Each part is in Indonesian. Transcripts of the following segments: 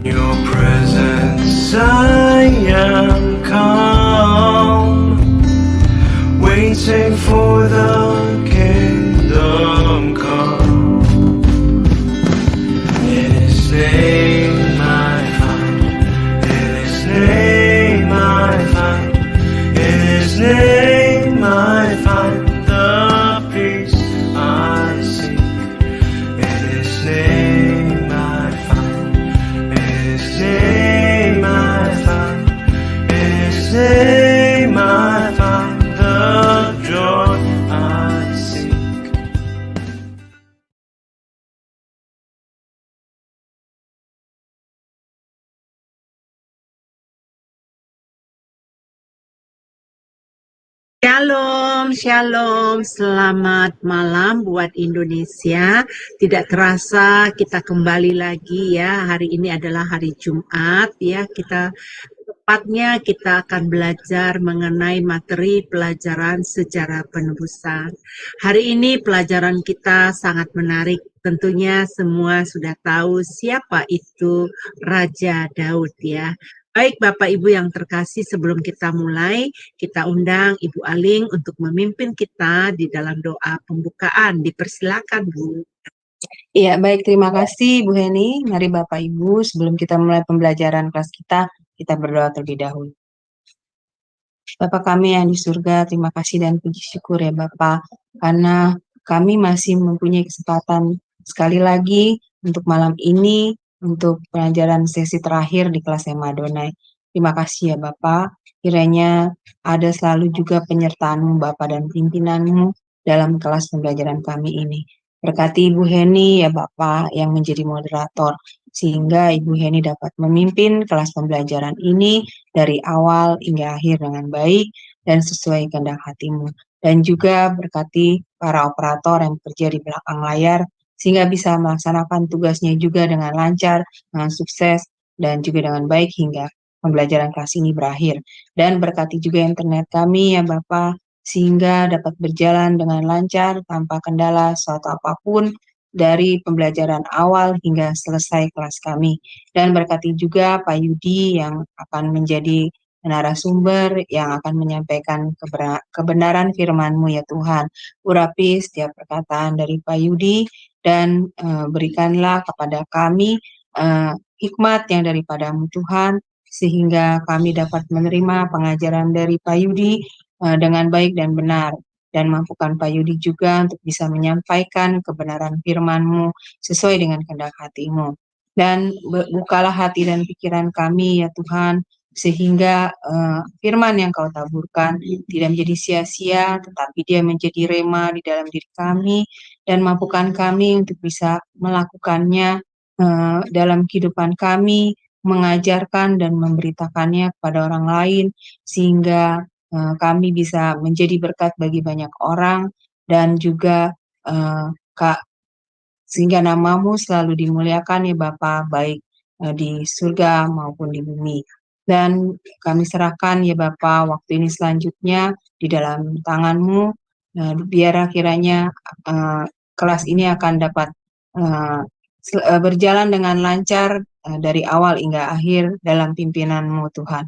Your presence I am calm, waiting for the kingdom come. In His name I find, in His name I find, in His name I find the peace I seek. In His name I find, in His name I find, in His name I find the joy I seek. Shalom, shalom, selamat malam buat Indonesia. Tidak terasa kita kembali lagi ya. Hari ini adalah hari Jumat ya. Tepatnya kita akan belajar mengenai materi pelajaran sejarah penebusan. Hari ini pelajaran kita sangat menarik. Tentunya semua sudah tahu siapa itu Raja Daud ya. Baik Bapak Ibu yang terkasih, sebelum kita mulai, kita undang Ibu Aling untuk memimpin kita di dalam doa pembukaan. Dipersilakan Bu. Iya, baik. Terima kasih, Bu Heni. Mari Bapak Ibu, sebelum kita mulai pembelajaran kelas kita berdoa terlebih dahulu. Bapa kami yang di surga, terima kasih dan puji syukur ya Bapak, karena kami masih mempunyai kesempatan sekali lagi untuk malam ini, untuk pelajaran sesi terakhir di kelas Ema Adonai. Terima kasih ya Bapak, kiranya ada selalu juga penyertaan-Mu Bapak dan pimpinan-Mu dalam kelas pembelajaran kami ini. Berkati Ibu Heni ya Bapak yang menjadi moderator, sehingga Ibu Heni dapat memimpin kelas pembelajaran ini dari awal hingga akhir dengan baik dan sesuai kehendak hati-Mu. Dan juga berkati para operator yang bekerja di belakang layar, sehingga bisa melaksanakan tugasnya juga dengan lancar, dengan sukses, dan juga dengan baik hingga pembelajaran kelas ini berakhir. Dan berkati juga internet kami ya Bapak, sehingga dapat berjalan dengan lancar tanpa kendala suatu apapun dari pembelajaran awal hingga selesai kelas kami. Dan berkati juga Pak Yudi yang akan menjadi narasumber yang akan menyampaikan kebenaran firman-Mu ya Tuhan. Urapi setiap perkataan dari Pak Yudi dan berikanlah kepada kami hikmat yang daripada-Mu Tuhan, sehingga kami dapat menerima pengajaran dari Pak Yudi dengan baik dan benar. Dan mampukan Pak Yudi juga untuk bisa menyampaikan kebenaran firman-Mu sesuai dengan kehendak hati-Mu. Dan bukalah hati dan pikiran kami ya Tuhan, sehingga firman yang Kau taburkan tidak menjadi sia-sia, tetapi dia menjadi rema di dalam diri kami, dan mampukan kami untuk bisa melakukannya dalam kehidupan kami, mengajarkan dan memberitakannya kepada orang lain, sehingga kami bisa menjadi berkat bagi banyak orang, dan juga sehingga nama-Mu selalu dimuliakan ya Bapa, baik di surga maupun di bumi. Dan kami serahkan ya Bapa waktu ini selanjutnya di dalam tangan-Mu, biar kiranya kelas ini akan dapat berjalan dengan lancar dari awal hingga akhir dalam pimpinan-Mu Tuhan.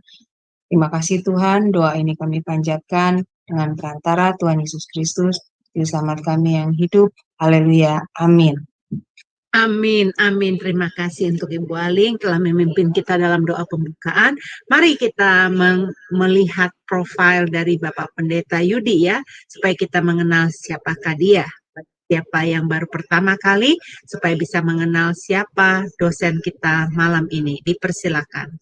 Terima kasih Tuhan, doa ini kami panjatkan dengan perantara Tuhan Yesus Kristus, Juru Selamat kami yang hidup. Haleluya, amin. Amin, amin. Terima kasih untuk Ibu Aling telah memimpin kita dalam doa pembukaan. Mari kita melihat profil dari Bapak Pendeta Yudi ya, supaya kita mengenal siapakah dia. Siapa yang baru pertama kali, supaya bisa mengenal siapa dosen kita malam ini. Dipersilakan.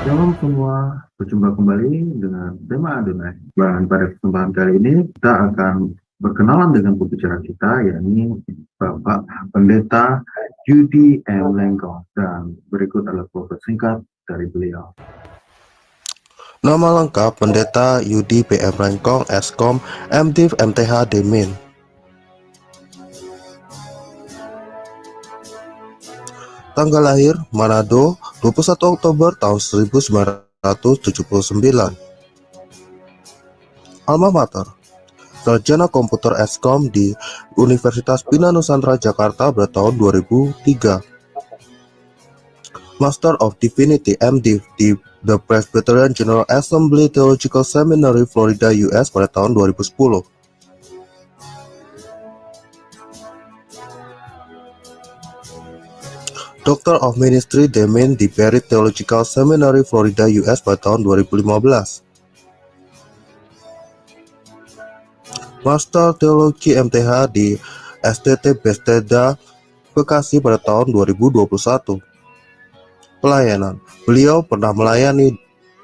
Shalom semua, berjumpa kembali dengan tema Adonai. Dan pada kesempatan kali ini kita akan berkenalan dengan pembicara kita, yakni Bapak Pendeta Yudi M. Lengkong. Dan berikut adalah profil singkat dari beliau. Nama lengkap Pendeta Yudi PM Lengkong, Eskom, MDiv MTH Demin. Tanggal lahir Manado, 21 Oktober tahun 1979. Alma mater Sarjana Komputer Eskom di Universitas Bina Nusantara Jakarta pada tahun 2003. Master of Divinity (MDiv) di The Presbyterian General Assembly Theological Seminary, Florida, US pada tahun 2010. Doctor of Ministry (Demin) di Barry Theological Seminary, Florida, US pada tahun 2015. Master Teologi MTH di STT Bethesda, Bekasi pada tahun 2021. Pelayanan. Beliau pernah melayani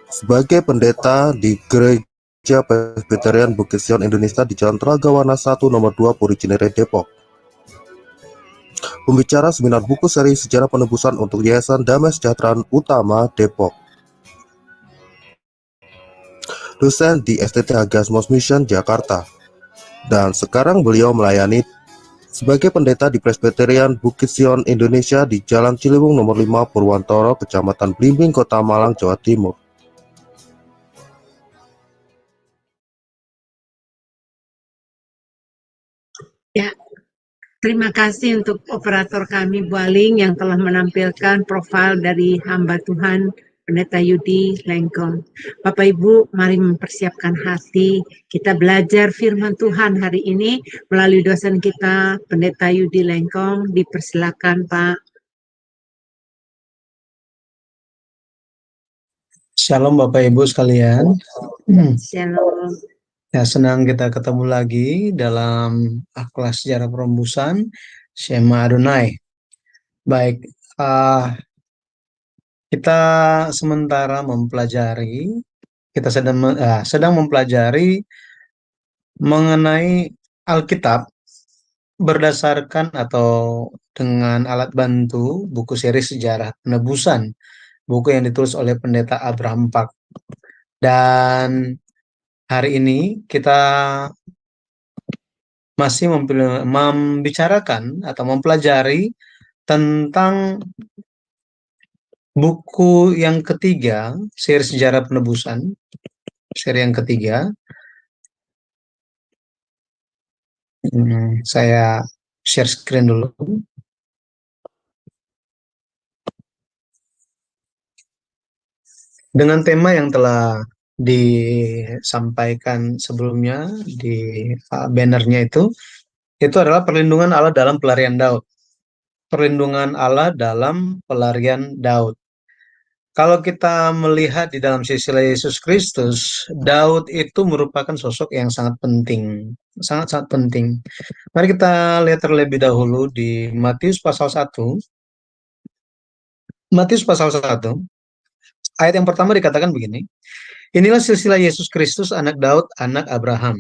sebagai pendeta di Gereja Presbyterian Bukit Sion Indonesia di Jalan Tragawana 1 nomor 2 Puri Cinere, Depok. Pembicara seminar buku seri Sejarah Penebusan untuk Yayasan Damai Sejahtera Utama, Depok. Dosen di STT Hagiasmos Mission, Jakarta. Dan sekarang beliau melayani sebagai pendeta di Presbyterian Bukit Sion Indonesia di Jalan Ciliwung nomor 5 Purwantoro, Kecamatan Blimbing, Kota Malang, Jawa Timur. Ya, terima kasih untuk operator kami Bu Aling yang telah menampilkan profil dari hamba Tuhan Pendeta Yudi Lengkong. Bapak Ibu, mari mempersiapkan hati. Kita belajar firman Tuhan hari ini melalui dosen kita, Pendeta Yudi Lengkong. Dipersilakan, Pak. Shalom Bapak Ibu sekalian. Shalom. Ya, senang kita ketemu lagi dalam kelas sejarah penembusan Shema Adonai. Baik, kita sementara mempelajari, kita sedang mempelajari mengenai Alkitab berdasarkan atau dengan alat bantu buku seri Sejarah Penebusan, buku yang ditulis oleh Pendeta Abraham Pak. Dan hari ini kita masih membicarakan atau mempelajari tentang buku yang ketiga, seri Sejarah Penebusan, seri yang ketiga. Saya share screen dulu. Dengan tema yang telah disampaikan sebelumnya di bannernya itu adalah perlindungan Allah dalam pelarian Daud. Perlindungan Allah dalam pelarian Daud. Kalau kita melihat di dalam silsilah Yesus Kristus, Daud itu merupakan sosok yang sangat penting, sangat-sangat penting. Mari kita lihat terlebih dahulu di Matius pasal 1. Matius pasal 1, ayat yang pertama dikatakan begini. Inilah silsilah Yesus Kristus, anak Daud, anak Abraham.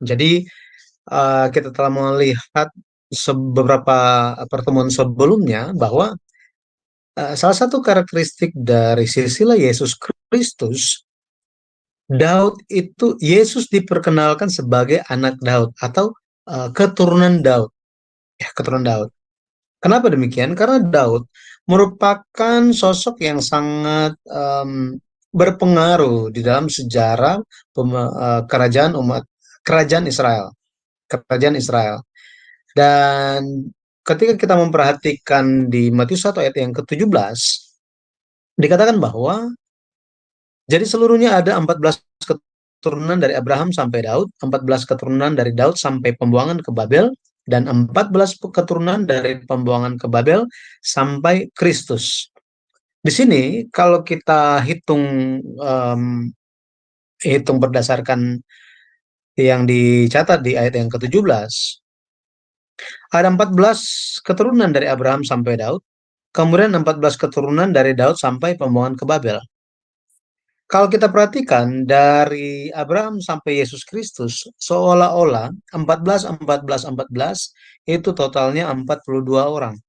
Jadi kita telah melihat beberapa pertemuan sebelumnya bahwa salah satu karakteristik dari silsilah Yesus Kristus, Yesus diperkenalkan sebagai anak Daud atau keturunan Daud. Ya, keturunan Daud. Kenapa demikian? Karena Daud merupakan sosok yang sangat berpengaruh di dalam sejarah kerajaan Israel. Dan ketika kita memperhatikan di Matius 1 ayat yang ke-17, dikatakan bahwa jadi seluruhnya ada 14 keturunan dari Abraham sampai Daud, 14 keturunan dari Daud sampai pembuangan ke Babel, dan 14 keturunan dari pembuangan ke Babel sampai Kristus. Di sini kalau kita hitung berdasarkan yang dicatat di ayat yang ke-17, ada 14 keturunan dari Abraham sampai Daud, kemudian 14 keturunan dari Daud sampai pembuangan ke Babel. Kalau kita perhatikan dari Abraham sampai Yesus Kristus, seolah-olah 14 itu totalnya 42 orang,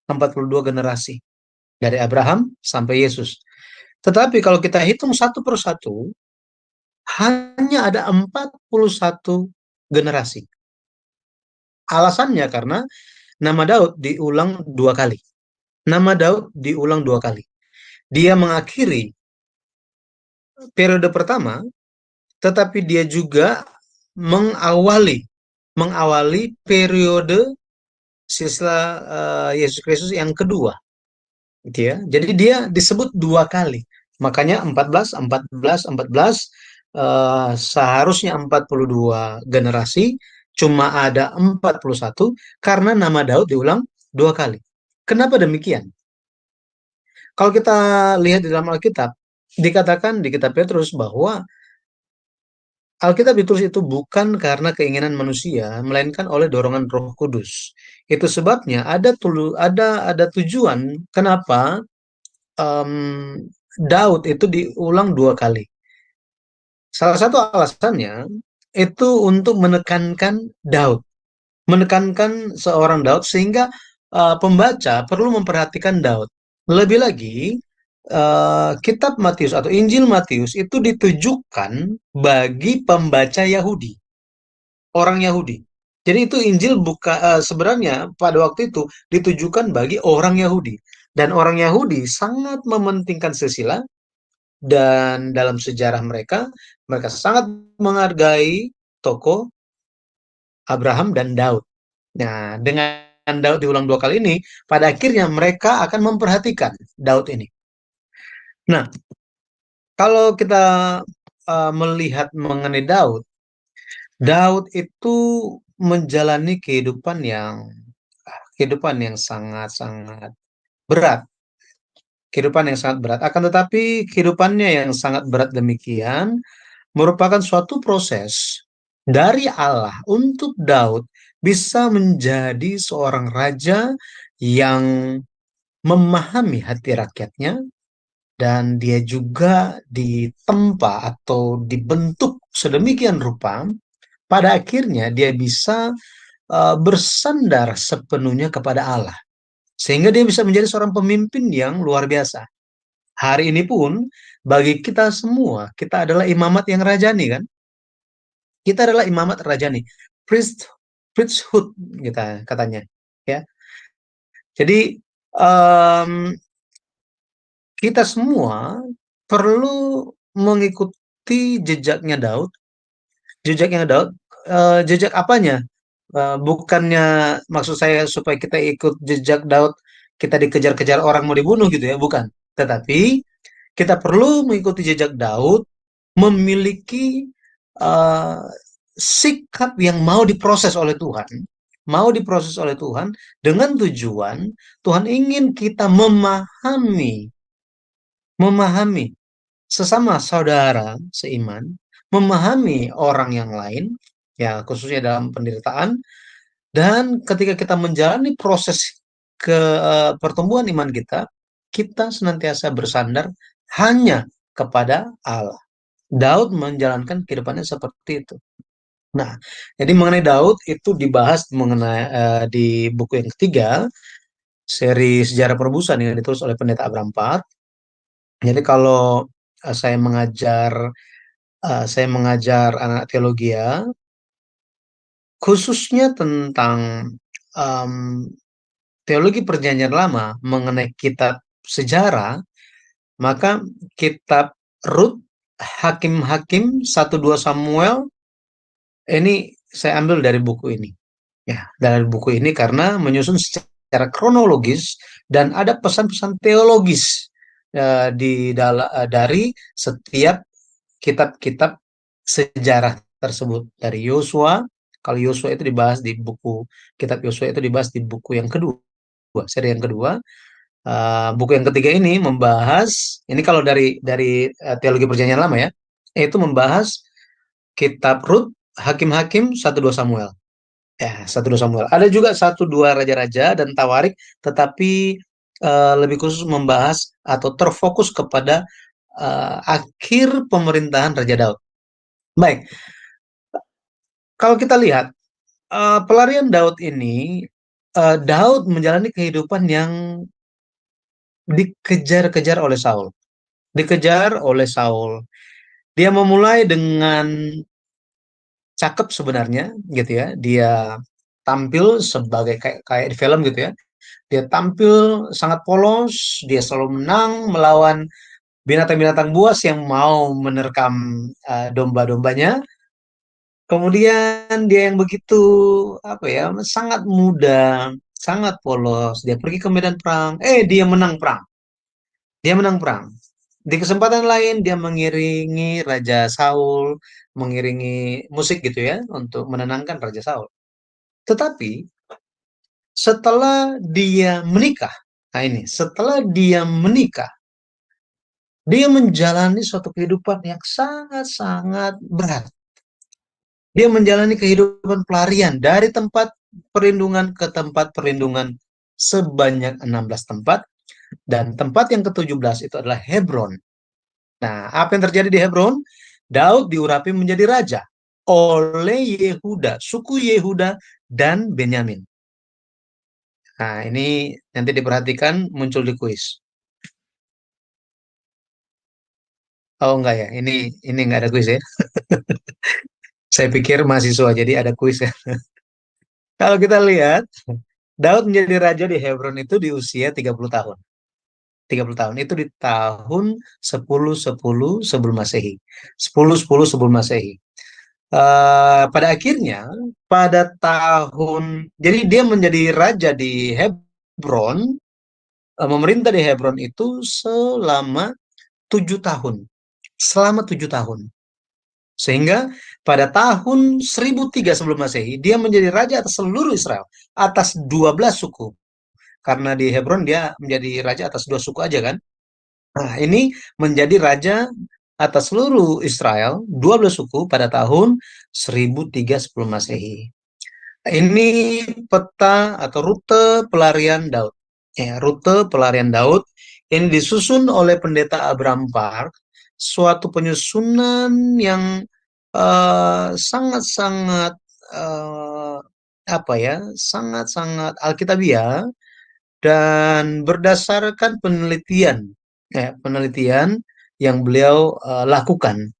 42 generasi dari Abraham sampai Yesus. Tetapi kalau kita hitung satu persatu, hanya ada 41 generasi. Alasannya karena nama Daud diulang 2 kali. Nama Daud diulang 2 kali. Dia mengakhiri periode pertama, tetapi dia juga mengawali periode sisa Yesus Kristus yang kedua, gitu ya. Jadi dia disebut dua kali. Makanya 14, 14, 14, seharusnya 42 generasi, cuma ada 41 karena nama Daud diulang dua kali. Kenapa demikian? Kalau kita lihat di dalam Alkitab, dikatakan di kitab Petrus bahwa Alkitab ditulis itu bukan karena keinginan manusia, melainkan oleh dorongan Roh Kudus. Itu sebabnya ada tujuan kenapa Daud itu diulang dua kali. Salah satu alasannya itu untuk menekankan Daud, menekankan seorang Daud sehingga pembaca perlu memperhatikan Daud. Lebih lagi, kitab Matius atau Injil Matius itu ditujukan bagi pembaca Yahudi, orang Yahudi. Jadi itu Injil sebenarnya pada waktu itu ditujukan bagi orang Yahudi. Dan orang Yahudi sangat mementingkan sila dan dalam sejarah mereka sangat menghargai tokoh Abraham dan Daud. Nah, dengan Daud diulang dua kali ini, pada akhirnya mereka akan memperhatikan Daud ini. Nah, kalau kita melihat mengenai Daud, Daud itu menjalani kehidupan yang sangat-sangat berat. Kehidupan yang sangat berat. Akan tetapi kehidupannya yang sangat berat demikian merupakan suatu proses dari Allah untuk Daud bisa menjadi seorang raja yang memahami hati rakyatnya, dan dia juga ditempa atau dibentuk sedemikian rupa, pada akhirnya dia bisa bersandar sepenuhnya kepada Allah. Sehingga dia bisa menjadi seorang pemimpin yang luar biasa. Hari ini pun, bagi kita semua, kita adalah imamat yang rajani, kan? Kita adalah imamat rajani. Priesthood, kita katanya. Ya. Jadi, kita semua perlu mengikuti jejaknya Daud. Jejak apanya? Bukannya maksud saya supaya kita ikut jejak Daud, kita dikejar-kejar orang mau dibunuh gitu ya, bukan. Tetapi kita perlu mengikuti jejak Daud, memiliki sikap yang mau diproses oleh Tuhan. Dengan tujuan Tuhan ingin kita memahami sesama saudara seiman, memahami orang yang lain, ya khususnya dalam penderitaan, dan ketika kita menjalani proses pertumbuhan iman kita, kita senantiasa bersandar hanya kepada Allah. Daud menjalankan kehidupannya seperti itu. Nah, jadi mengenai Daud itu dibahas di buku yang ketiga, seri Sejarah Penebusan yang ditulis oleh Pendeta Abraham Part. Jadi kalau saya mengajar anak teologi ya, khususnya tentang teologi Perjanjian Lama mengenai kitab sejarah, maka kitab Rut, Hakim-Hakim, 1-2 Samuel, ini saya ambil dari buku ini. Ya, dari buku ini karena menyusun secara kronologis dan ada pesan-pesan teologis dari setiap kitab-kitab sejarah tersebut. Dari Yosua, kalau Yosua itu dibahas di buku, kitab Yosua itu dibahas di buku yang kedua, seri yang kedua. Buku yang ketiga ini membahas, ini kalau dari teologi Perjanjian Lama ya, itu membahas kitab Rut, Hakim-Hakim, 1-2 Samuel. Ya, 1-2 Samuel. Ada juga 1-2 Raja-Raja dan Tawarik, tetapi lebih khusus membahas atau terfokus kepada akhir pemerintahan Raja Daud. Baik, kalau kita lihat pelarian Daud ini, Daud menjalani kehidupan yang dikejar-kejar oleh Saul. Dia memulai dengan cakep sebenarnya, gitu ya. Dia tampil sebagai kayak di film gitu ya. Dia tampil sangat polos, dia selalu menang melawan binatang-binatang buas yang mau menerkam domba-dombanya. Kemudian dia yang begitu apa ya, sangat muda, sangat polos. Dia pergi ke medan perang, dia menang perang. Dia menang perang. Di kesempatan lain dia mengiringi Raja Saul, mengiringi musik gitu ya untuk menenangkan Raja Saul. Tetapi setelah dia menikah, nah ini, setelah dia menikah, dia menjalani suatu kehidupan yang sangat-sangat berat. Dia menjalani kehidupan pelarian dari tempat perlindungan ke tempat perlindungan sebanyak 16 tempat, dan tempat yang ke-17 itu adalah Hebron. Nah, apa yang terjadi di Hebron? Daud diurapi menjadi raja oleh Yehuda, suku Yehuda dan Benyamin. Nah, ini nanti diperhatikan muncul di kuis. Oh enggak ya, ini enggak ada kuis ya. Saya pikir mahasiswa, jadi ada kuis ya. Kalau kita lihat, Daud menjadi raja di Hebron itu di usia 30 tahun. 30 tahun itu di tahun 1010 sebelum Masehi. 1010 sebelum Masehi. Pada akhirnya, pada tahun, jadi dia menjadi raja di Hebron, memerintah di Hebron itu selama 7 tahun. Selama 7 tahun. Sehingga pada tahun 1003 sebelum Masehi, dia menjadi raja atas seluruh Israel, atas 12 suku. Karena di Hebron dia menjadi raja atas 2 suku aja kan. Nah, ini menjadi raja atas seluruh Israel, 12 suku pada tahun 1003 sebelum Masehi. Ini peta atau rute pelarian Daud. Ya, rute pelarian Daud ini disusun oleh pendeta Abraham Park, suatu penyusunan yang sangat-sangat apa ya, sangat-sangat alkitabiah dan berdasarkan penelitian yang beliau lakukan.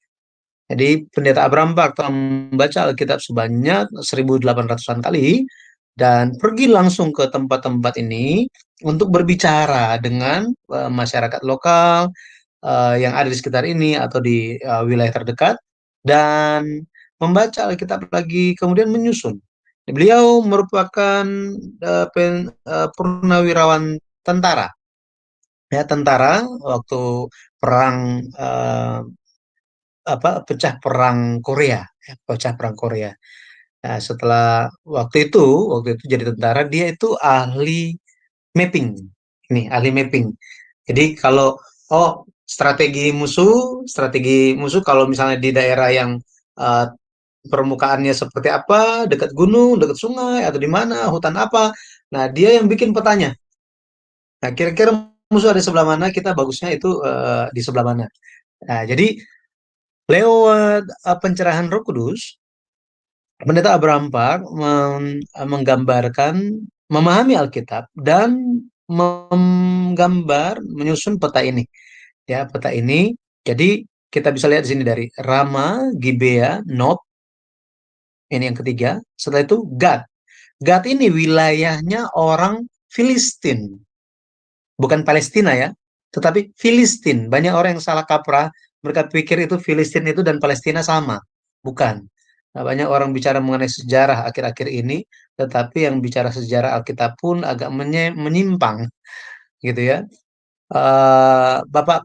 Jadi pendeta Abraham Park telah membaca Alkitab sebanyak 1800-an kali dan pergi langsung ke tempat-tempat ini untuk berbicara dengan masyarakat lokal yang ada di sekitar ini atau di wilayah terdekat, dan membaca Alkitab lagi kemudian menyusun. Beliau merupakan purnawirawan tentara, ya, tentara waktu perang pecah perang Korea, ya, pecah perang Korea. Nah, setelah waktu itu jadi tentara, dia itu ahli mapping. Ini ahli mapping. Jadi kalau strategi musuh kalau misalnya di daerah yang eh, permukaannya seperti apa, dekat gunung, dekat sungai, atau di mana, hutan apa. Nah, dia yang bikin petanya. Nah, kira-kira musuh ada sebelah mana, kita bagusnya itu di sebelah mana. Nah, jadi lewat pencerahan Roh Kudus, Pendeta Abraham Park menggambarkan, memahami Alkitab dan menyusun peta ini. Ya, peta ini. Jadi kita bisa lihat di sini dari Rama, Gibea, Nob, ini yang ketiga. Setelah itu Gad. Gad ini wilayahnya orang Filistin, bukan Palestina ya, tetapi Filistin. Banyak orang yang salah kaprah, mereka pikir itu Filistin itu dan Palestina sama. Bukan. Nah, banyak orang bicara mengenai sejarah akhir-akhir ini, tetapi yang bicara sejarah Alkitab pun agak menyimpang, gitu ya. Bapak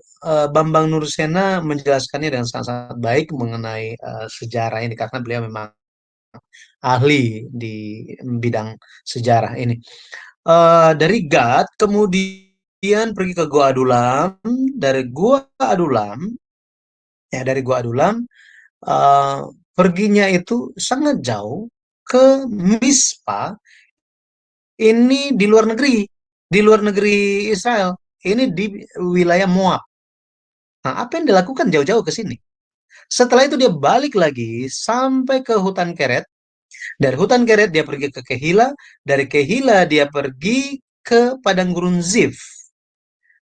Bambang Nursena menjelaskannya dengan sangat-sangat baik mengenai sejarah ini, karena beliau memang ahli di bidang sejarah ini. Dari Gad kemudian pergi ke Gua Adulam, dari Gua Adulam, uh, perginya itu sangat jauh ke Mispa, ini di luar negeri Israel, ini di wilayah Moab. Nah, apa yang dilakukan jauh-jauh ke sini? Setelah itu dia balik lagi sampai ke hutan Keret. Dari hutan Keret dia pergi ke Kehila. Dari Kehila dia pergi ke padang gurun Zif.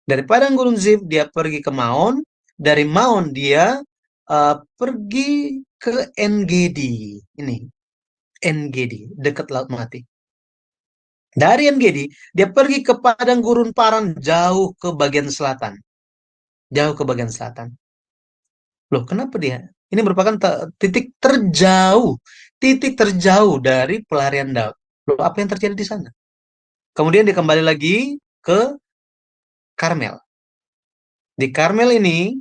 Dari padang gurun Zif dia pergi ke Maon. Dari Maon dia pergi ke En-Gedi. Ini En-Gedi, dekat Laut Mati. Dari En-Gedi dia pergi ke padang gurun Paran, jauh ke bagian selatan. Jauh ke bagian selatan. Loh, kenapa dia ini merupakan titik terjauh dari pelarian Daud. Lalu apa yang terjadi di sana? Kemudian dia kembali lagi ke Karmel. Di Karmel ini,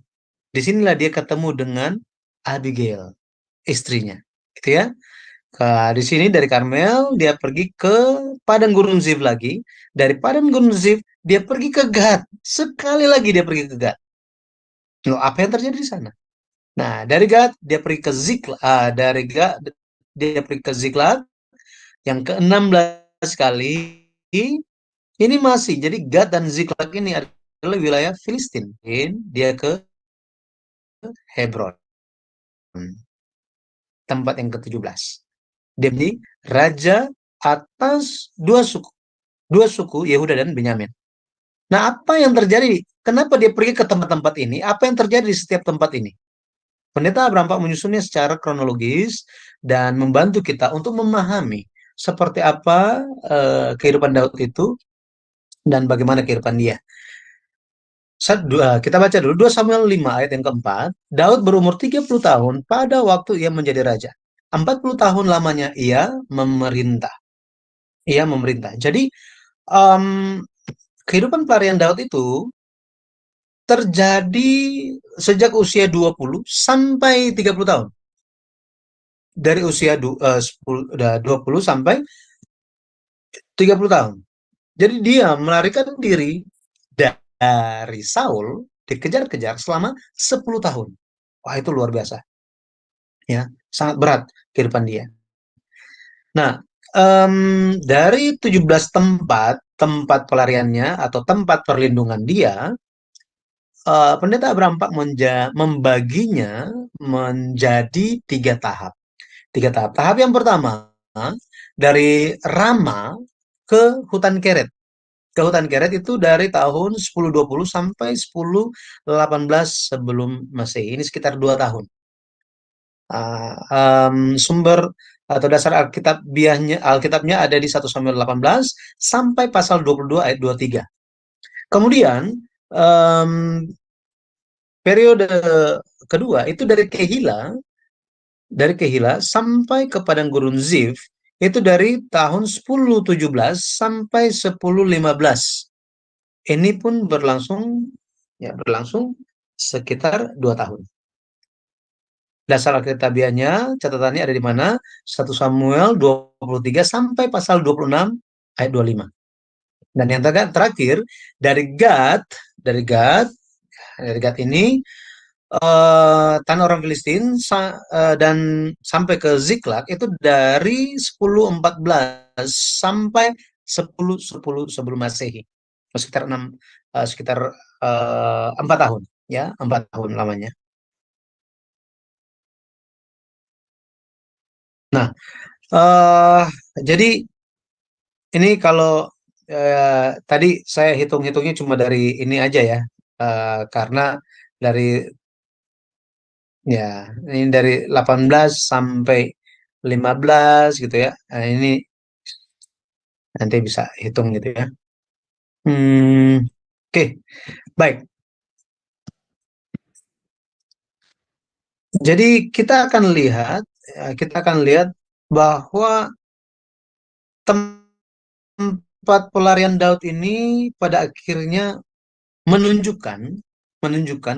disinilah dia ketemu dengan Abigail, istrinya, gitu ya. Di sini dari Karmel dia pergi ke padang gurun Zif lagi. Dari padang gurun Zif dia pergi ke Gad. Sekali lagi dia pergi ke Gad. Loh, apa yang terjadi di sana? Nah, dari Gad dia pergi ke Ziklag. Dari Gad dia pergi ke Ziklag yang ke-16 kali. Ini masih jadi Gad dan Ziklag ini adalah wilayah Filistin. Dia ke Hebron, tempat yang ke-17. Dia menjadi raja atas dua suku Yehuda dan Benyamin. Nah, apa yang terjadi? Kenapa dia pergi ke tempat-tempat ini? Apa yang terjadi di setiap tempat ini? Pendeta Abraham Pak menyusunnya secara kronologis dan membantu kita untuk memahami seperti apa kehidupan Daud itu dan bagaimana kehidupan dia. Kita baca dulu 2 Samuel 5 ayat yang keempat. Daud berumur 30 tahun pada waktu ia menjadi raja. 40 tahun lamanya ia memerintah. Jadi kehidupan pelarian Daud itu terjadi sejak usia 20 sampai 30 tahun. Dari usia 20 sampai 30 tahun. Jadi dia melarikan diri dari Saul, dikejar-kejar selama 10 tahun. Wah, itu luar biasa. Ya, sangat berat kehidupan dia. Nah, dari 17 tempat pelariannya atau tempat perlindungan dia, Pendeta Abraham Pak membaginya menjadi 3 tahap. 3 tahap. Tahap yang pertama, dari Rama ke Hutan Keret. Ke Hutan Keret itu dari tahun 1020 sampai 1018 sebelum Masehi. Ini sekitar 2 tahun. Sumber atau dasar Alkitabnya ada di 1 Samuel 18 sampai pasal 22 ayat 23. Kemudian periode kedua itu dari Kehila sampai ke padang gurun Zif itu dari tahun 1017 sampai 1015. Ini pun berlangsung sekitar 2 tahun. Dasar Alkitabiahnya, catatannya ada di mana? 1 Samuel 23 sampai pasal 26 ayat 25. Dan yang terakhir dari Gad ini tanah orang Filistin dan sampai ke Ziklag itu dari 1014 sampai 1010 sebelum Masehi. Sekitar 4 tahun ya, 4 tahun lamanya. Nah, jadi ini kalau tadi saya hitung-hitungnya cuma dari ini aja ya, karena dari ini dari 18 sampai 15 gitu ya. Nah, ini nanti bisa hitung gitu ya. Oke, baik. Jadi kita akan lihat bahwa tempat pelarian Daud ini pada akhirnya menunjukkan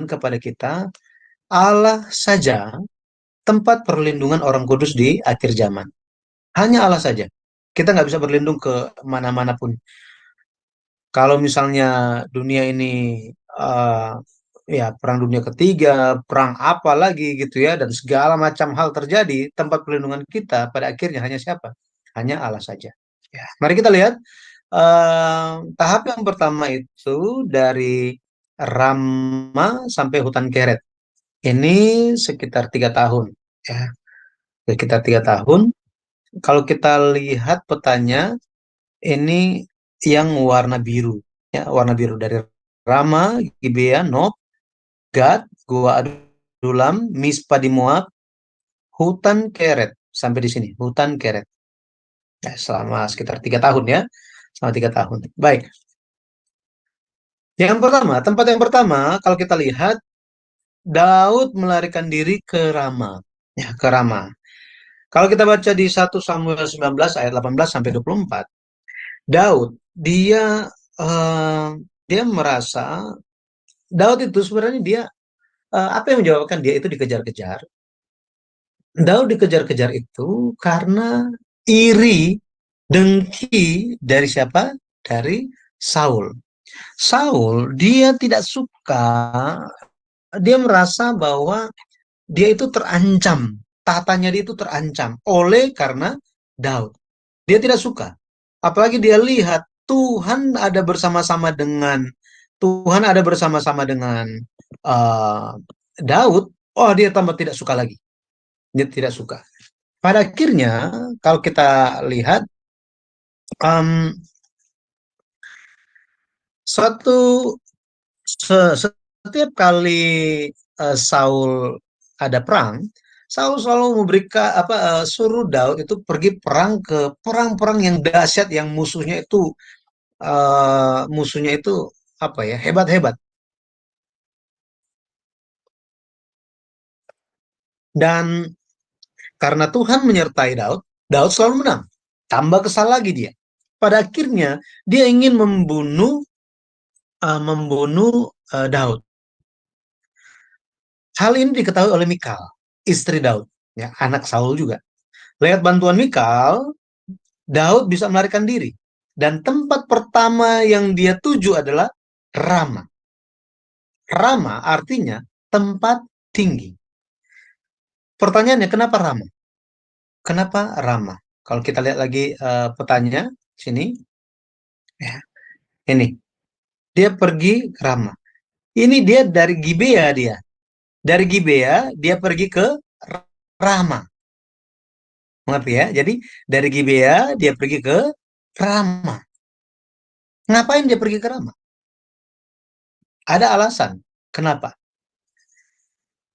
kepada kita Allah saja tempat perlindungan orang kudus di akhir zaman. Hanya Allah saja. Kita nggak bisa berlindung ke mana-mana pun. Kalau misalnya dunia ini Perang Dunia Ketiga, perang apa lagi gitu ya, dan segala macam hal terjadi, tempat perlindungan kita pada akhirnya hanya siapa? Hanya Allah saja. Ya, mari kita lihat tahap yang pertama itu dari Rama sampai Hutan Keret. Ini sekitar 3 tahun. Ya, sekitar 3 tahun. Kalau kita lihat petanya, ini yang warna biru. Ya, warna biru dari Rama, Gibea, Nob, Gad, Gua Adulam, Mispa di Moab, Hutan Keret. Sampai di sini, Hutan Keret. Ya, selama sekitar 3 tahun ya. Selama 3 tahun. Baik. Tempat yang pertama, kalau kita lihat, Daud melarikan diri ke Rama. Ya, ke Rama. Kalau kita baca di 1 Samuel 19 ayat 18 sampai 24, Daud eh, dia merasa Daud itu sebenarnya apa yang menyebabkan dia itu dikejar-kejar? Daud dikejar-kejar itu karena iri, dengki dari siapa? Dari Saul. Saul dia tidak suka, dia merasa bahwa dia itu terancam, tatanya dia itu terancam oleh karena Daud. Dia tidak suka. Apalagi dia lihat Tuhan ada bersama-sama dengan eh, Daud. Oh, dia tambah tidak suka lagi. Dia tidak suka. Pada akhirnya, kalau kita lihat em, suatu setiap kali Saul ada perang, Saul selalu suruh Daud itu pergi perang ke perang-perang yang dahsyat yang musuhnya itu apa ya, hebat-hebat. Dan karena Tuhan menyertai Daud, Daud selalu menang. Tambah kesal lagi dia. Pada akhirnya dia ingin membunuh Daud. Hal ini diketahui oleh Mikal, istri Daud, ya, anak Saul juga. Lewat bantuan Mikal, Daud bisa melarikan diri. Dan tempat pertama yang dia tuju adalah Rama. Rama artinya tempat tinggi. Pertanyaannya, kenapa Rama? Kenapa Rama? Kalau kita lihat lagi petanya sini, ya, ini dia pergi ke Rama. Ini dia dari Gibea dia. Dari Gibea dia pergi ke Rama. Mengerti ya? Jadi dari Gibea dia pergi ke Rama. Ngapain dia pergi ke Rama? Ada alasan. Kenapa?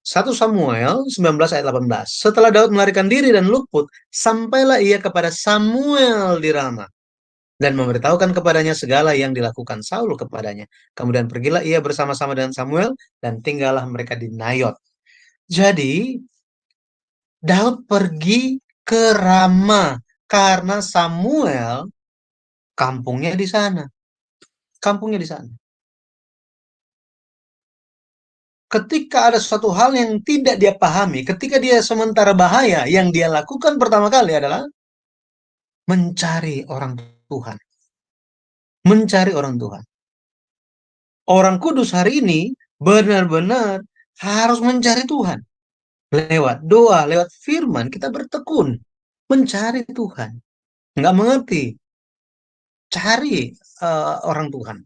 1 Samuel 19 ayat 18. Setelah Daud melarikan diri dan luput, sampailah ia kepada Samuel di Rama dan memberitahukan kepadanya segala yang dilakukan Saul kepadanya. Kemudian pergilah ia bersama-sama dengan Samuel dan tinggallah mereka di Nayot. Jadi Daud pergi ke Rama karena Samuel kampungnya di sana. Kampungnya di sana. Ketika ada suatu hal yang tidak dia pahami, ketika dia sementara bahaya, yang dia lakukan pertama kali adalah mencari orang Tuhan. Mencari orang Tuhan. Orang kudus hari ini benar-benar harus mencari Tuhan. Lewat doa, lewat firman, kita bertekun. Mencari Tuhan. Nggak mengerti. Cari orang Tuhan.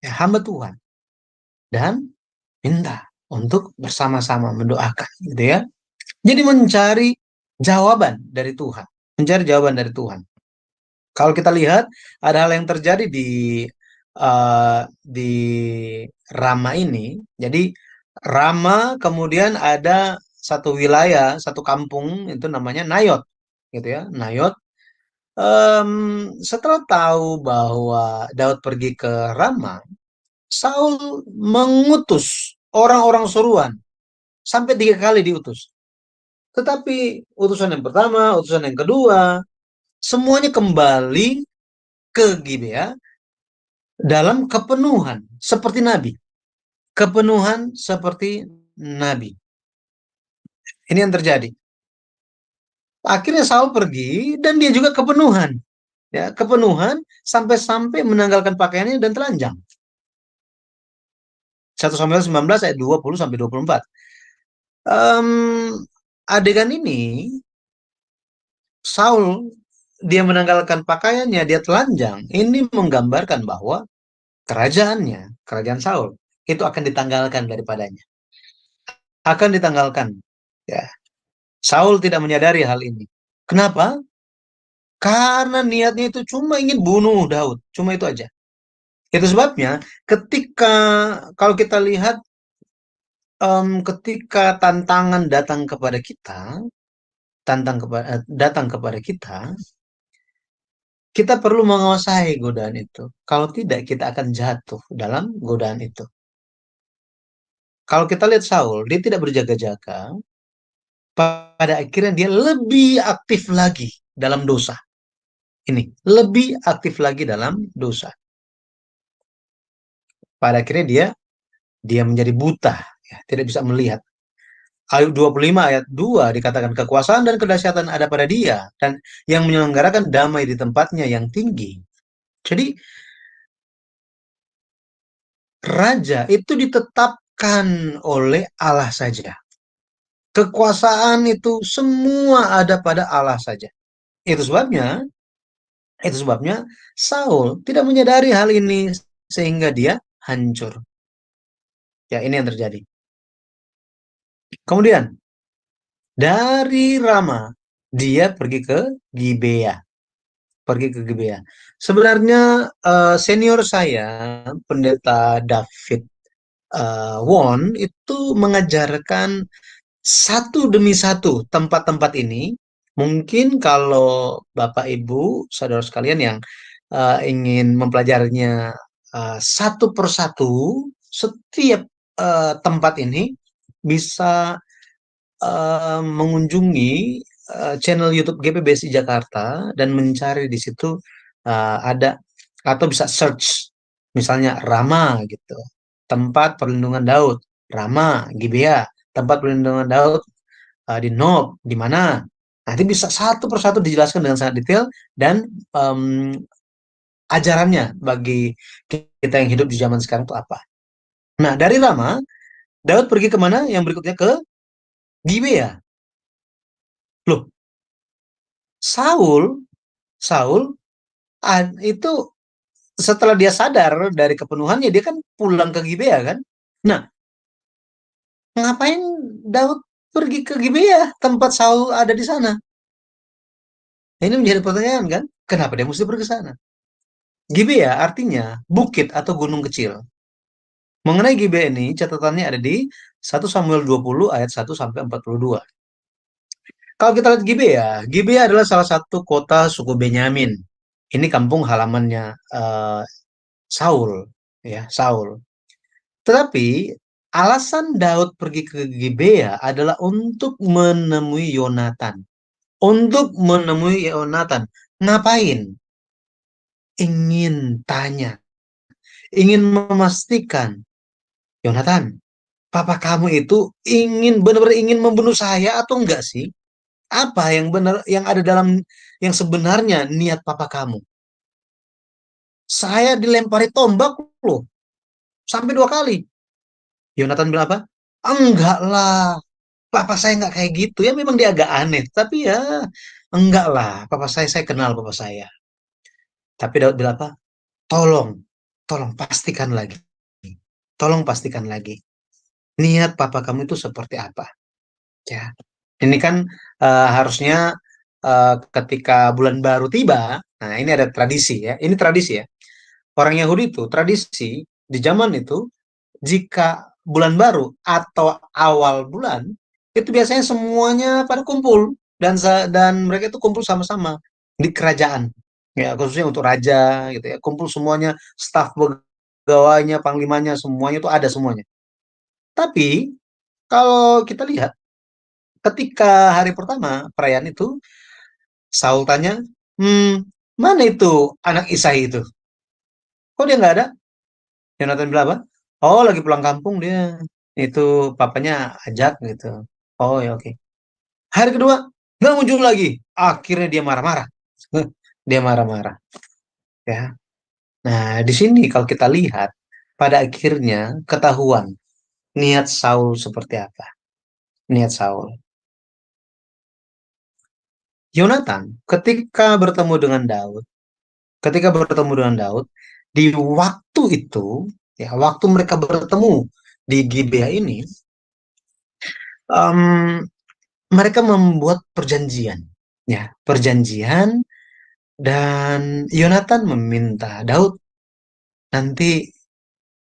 Ya, hamba Tuhan. Dan minta untuk bersama-sama mendoakan. Gitu ya. Jadi mencari jawaban dari Tuhan. Mencari jawaban dari Tuhan. Kalau kita lihat, ada hal yang terjadi di Rama ini. Jadi Rama kemudian ada satu wilayah, satu kampung itu namanya Nayot, gitu ya, Nayot. Setelah tahu bahwa Daud pergi ke Rama, Saul mengutus orang-orang suruhan sampai 3 kali diutus. Tetapi utusan yang pertama, utusan yang kedua, semuanya kembali ke Gibea dalam kepenuhan seperti Nabi. Kepenuhan seperti Nabi. Ini yang terjadi. Akhirnya Saul pergi dan dia juga kepenuhan. Ya, kepenuhan sampai-sampai menanggalkan pakaiannya dan telanjang. 1 Samuel 19 ayat 20 sampai 24. Adegan ini Saul dia menanggalkan pakaiannya, dia telanjang. Ini menggambarkan bahwa kerajaan Saul itu akan ditanggalkan daripadanya. Akan ditanggalkan. Ya. Saul tidak menyadari hal ini. Kenapa? Karena niatnya itu cuma ingin bunuh Daud. Cuma itu aja. Itu sebabnya kalau kita lihat ketika tantangan datang kepada kita, datang kepada kita, kita perlu menguasai godaan itu. Kalau tidak, kita akan jatuh dalam godaan itu. Kalau kita lihat Saul, dia tidak berjaga-jaga, pada akhirnya dia lebih aktif lagi dalam dosa. Ini, lebih aktif lagi dalam dosa. Pada akhirnya dia menjadi buta, ya, tidak bisa melihat. Ayat 25 ayat 2 dikatakan kekuasaan dan kedahsyatan ada pada dia dan yang menyelenggarakan damai di tempatnya yang tinggi. Jadi raja itu ditetapkan oleh Allah saja. Kekuasaan itu semua ada pada Allah saja. Itu sebabnya Saul tidak menyadari hal ini sehingga dia hancur. Ya, ini yang terjadi. Kemudian dari Rama dia pergi ke Gibea. Sebenarnya senior saya, Pendeta David Won, itu mengajarkan satu demi satu tempat-tempat ini. Mungkin kalau Bapak Ibu, saudara sekalian yang ingin mempelajarinya satu persatu, setiap tempat ini bisa mengunjungi channel YouTube GPBSI Jakarta dan mencari di situ ada atau bisa search misalnya Rama gitu, tempat perlindungan Daud, Rama, Gibea, tempat perlindungan Daud di Nob, di mana. Nanti bisa satu persatu dijelaskan dengan sangat detail dan ajarannya bagi kita yang hidup di zaman sekarang itu apa. Nah, dari Rama, Daud pergi kemana? Yang berikutnya ke Gibea. Loh, Saul, Saul itu setelah dia sadar dari kepenuhannya, dia kan pulang ke Gibea kan. Nah, ngapain Daud pergi ke Gibea, tempat Saul ada di sana? Ini menjadi pertanyaan kan, kenapa dia mesti pergi ke sana? Gibea artinya bukit atau gunung kecil. Mengenai Gibea ini, catatannya ada di 1 Samuel 20 ayat 1 sampai 42. Kalau kita lihat Gibea, Gibea adalah salah satu kota suku Benyamin. Ini kampung halamannya Saul, ya, Saul. Tetapi alasan Daud pergi ke Gibea adalah untuk menemui Yonatan. Untuk menemui Yonatan. Ngapain? Ingin tanya, ingin memastikan, Yonatan, papa kamu itu benar-benar ingin membunuh saya atau enggak sih? Apa yang benar yang ada dalam yang sebenarnya niat papa kamu? Saya dilempari tombak loh, sampai 2 kali. Yonatan bilang apa? Enggak lah, papa saya enggak kayak gitu. Ya memang dia agak aneh, tapi ya enggak lah, papa saya kenal papa saya. Tapi Daud bilang apa? Tolong, tolong pastikan lagi. Tolong pastikan lagi. Niat papa kamu itu seperti apa? Ya. Ini kan harusnya ketika bulan baru tiba, nah ini ada tradisi ya. Ini tradisi ya. Orang Yahudi itu tradisi di zaman itu jika bulan baru atau awal bulan itu biasanya semuanya pada kumpul dan mereka itu kumpul sama-sama di kerajaan. Ya, khususnya untuk raja gitu ya. Kumpul semuanya, staf pegawainya, panglimanya semuanya itu ada semuanya. Tapi kalau kita lihat ketika hari pertama perayaan itu Saul tanya, mana itu anak Isai itu? Kok dia nggak ada? Yonatan bilang apa? Oh, lagi pulang kampung dia. Itu papanya ajak gitu. Oh ya oke. Hari kedua nggak muncul lagi. Akhirnya dia marah-marah. Dia marah-marah. Ya. Nah, di sini kalau kita lihat pada akhirnya ketahuan niat Saul seperti apa. Niat Saul. Yonatan ketika bertemu dengan Daud, di waktu itu, ya waktu mereka bertemu di Gibea ini, mereka membuat perjanjian, ya perjanjian, dan Yonatan meminta Daud, nanti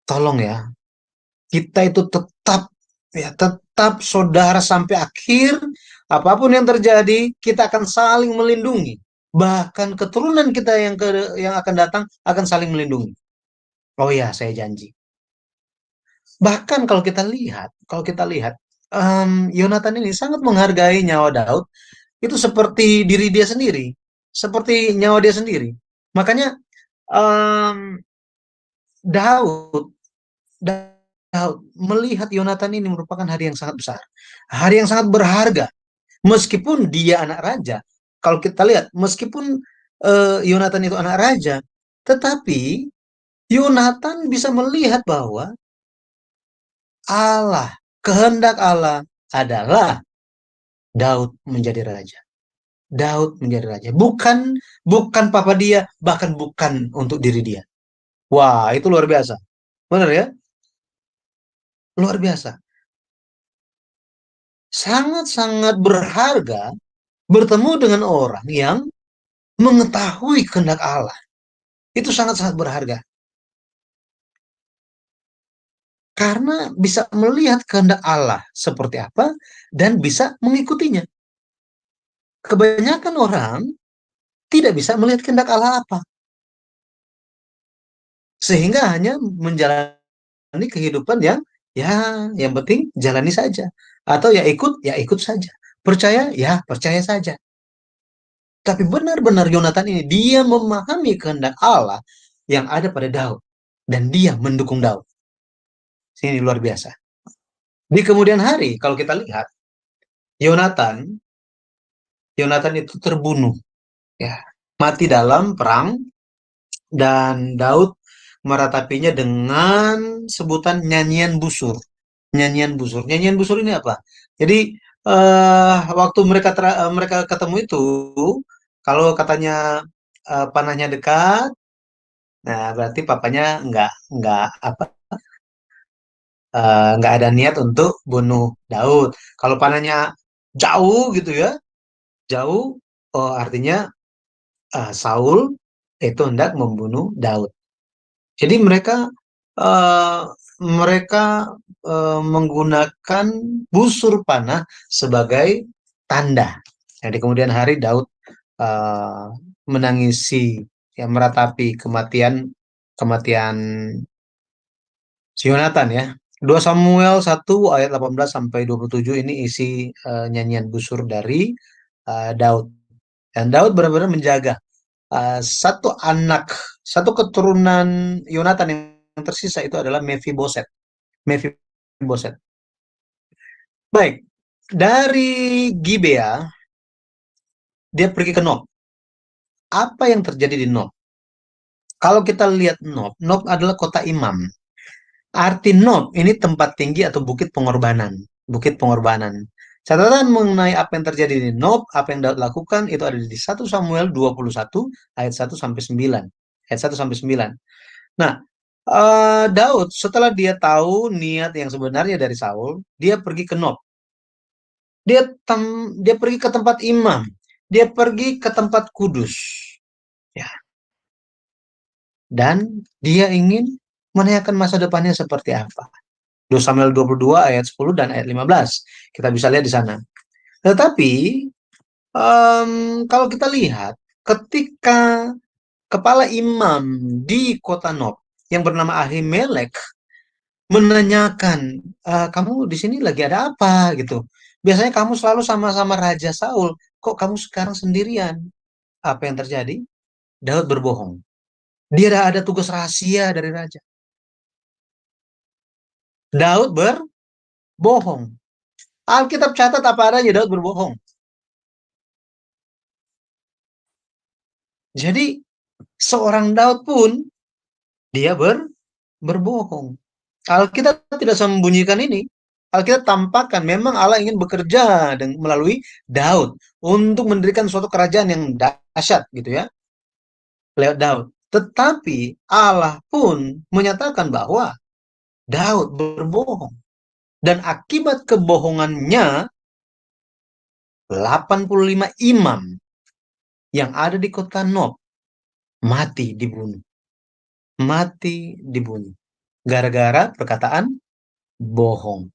tolong ya, kita itu tetap saudara sampai akhir, apapun yang terjadi, kita akan saling melindungi. Bahkan keturunan kita yang akan datang akan saling melindungi. Oh ya, saya janji. Bahkan kalau kita lihat, Yonatan ini sangat menghargai nyawa Daud, itu seperti diri dia sendiri, seperti nyawa dia sendiri. Makanya em, Daud, Daud melihat Yonatan ini merupakan hari yang sangat besar, hari yang sangat berharga. Meskipun dia anak raja, kalau kita lihat, meskipun Yonatan itu anak raja, tetapi Yonatan bisa melihat bahwa Allah, kehendak Allah adalah Daud menjadi raja. Daud menjadi raja. Bukan papa dia, bahkan bukan untuk diri dia. Wah, itu luar biasa. Benar ya? Luar biasa. Sangat-sangat berharga bertemu dengan orang yang mengetahui kehendak Allah. Itu sangat-sangat berharga. Karena bisa melihat kehendak Allah seperti apa dan bisa mengikutinya. Kebanyakan orang tidak bisa melihat kehendak Allah apa. Sehingga hanya menjalani kehidupan yang penting jalani saja. Atau ya ikut saja. Percaya, ya percaya saja. Tapi benar-benar Yonatan ini, dia memahami kehendak Allah yang ada pada Daud. Dan dia mendukung Daud. Ini luar biasa. Di kemudian hari, kalau kita lihat, Yonatan itu terbunuh. Ya, mati dalam perang, dan Daud meratapinya dengan sebutan nyanyian busur. Nyanyian busur. Nyanyian busur ini apa? Jadi waktu mereka ketemu itu, kalau katanya panahnya dekat, nah berarti papanya nggak ada niat untuk bunuh Daud. Kalau panahnya jauh gitu ya, jauh, oh artinya Saul itu hendak membunuh Daud. Jadi eh, mereka menggunakan busur panah sebagai tanda. Jadi kemudian hari Daud eh, menangisi, ya meratapi kematian si Yonatan ya. 2 Samuel 1 ayat 18 sampai 27 ini isi nyanyian busur dari Daud. Dan Daud benar-benar menjaga satu keturunan Yonatan yang tersisa itu adalah Mephiboset. Mephiboset. Baik, dari Gibea dia pergi ke Nob. Apa yang terjadi di Nob? Kalau kita lihat Nob, Nob adalah kota imam. Arti Nob ini tempat tinggi atau bukit pengorbanan. Bukit pengorbanan. Catatan mengenai apa yang terjadi di Nob, apa yang Daud lakukan, itu ada di 1 Samuel 21 ayat 1 sampai 9. Ayat 1 sampai 9. Nah, Daud setelah dia tahu niat yang sebenarnya dari Saul, dia pergi ke Nob. Dia pergi ke tempat imam. Dia pergi ke tempat kudus. Ya. Dan dia ingin menanyakan masa depannya seperti apa. 2 Samuel 22 ayat 10 dan ayat 15. Kita bisa lihat di sana. Tetapi kalau kita lihat ketika kepala imam di kota Nob yang bernama Ahimelek menanyakan, kamu di sini lagi ada apa gitu. Biasanya kamu selalu sama-sama Raja Saul, kok kamu sekarang sendirian? Apa yang terjadi? Daud berbohong. Dia ada tugas rahasia dari raja. Daud berbohong. Alkitab catat apa adanya Daud berbohong. Jadi seorang Daud pun dia berbohong. Alkitab tidak sembunyikan ini. Alkitab tampakkan memang Allah ingin bekerja melalui Daud untuk mendirikan suatu kerajaan yang dahsyat gitu ya. Lewat Daud. Tetapi Allah pun menyatakan bahwa Daud berbohong. Dan akibat kebohongannya 85 imam yang ada di kota Nob mati dibunuh. Mati dibunuh. Gara-gara perkataan bohong.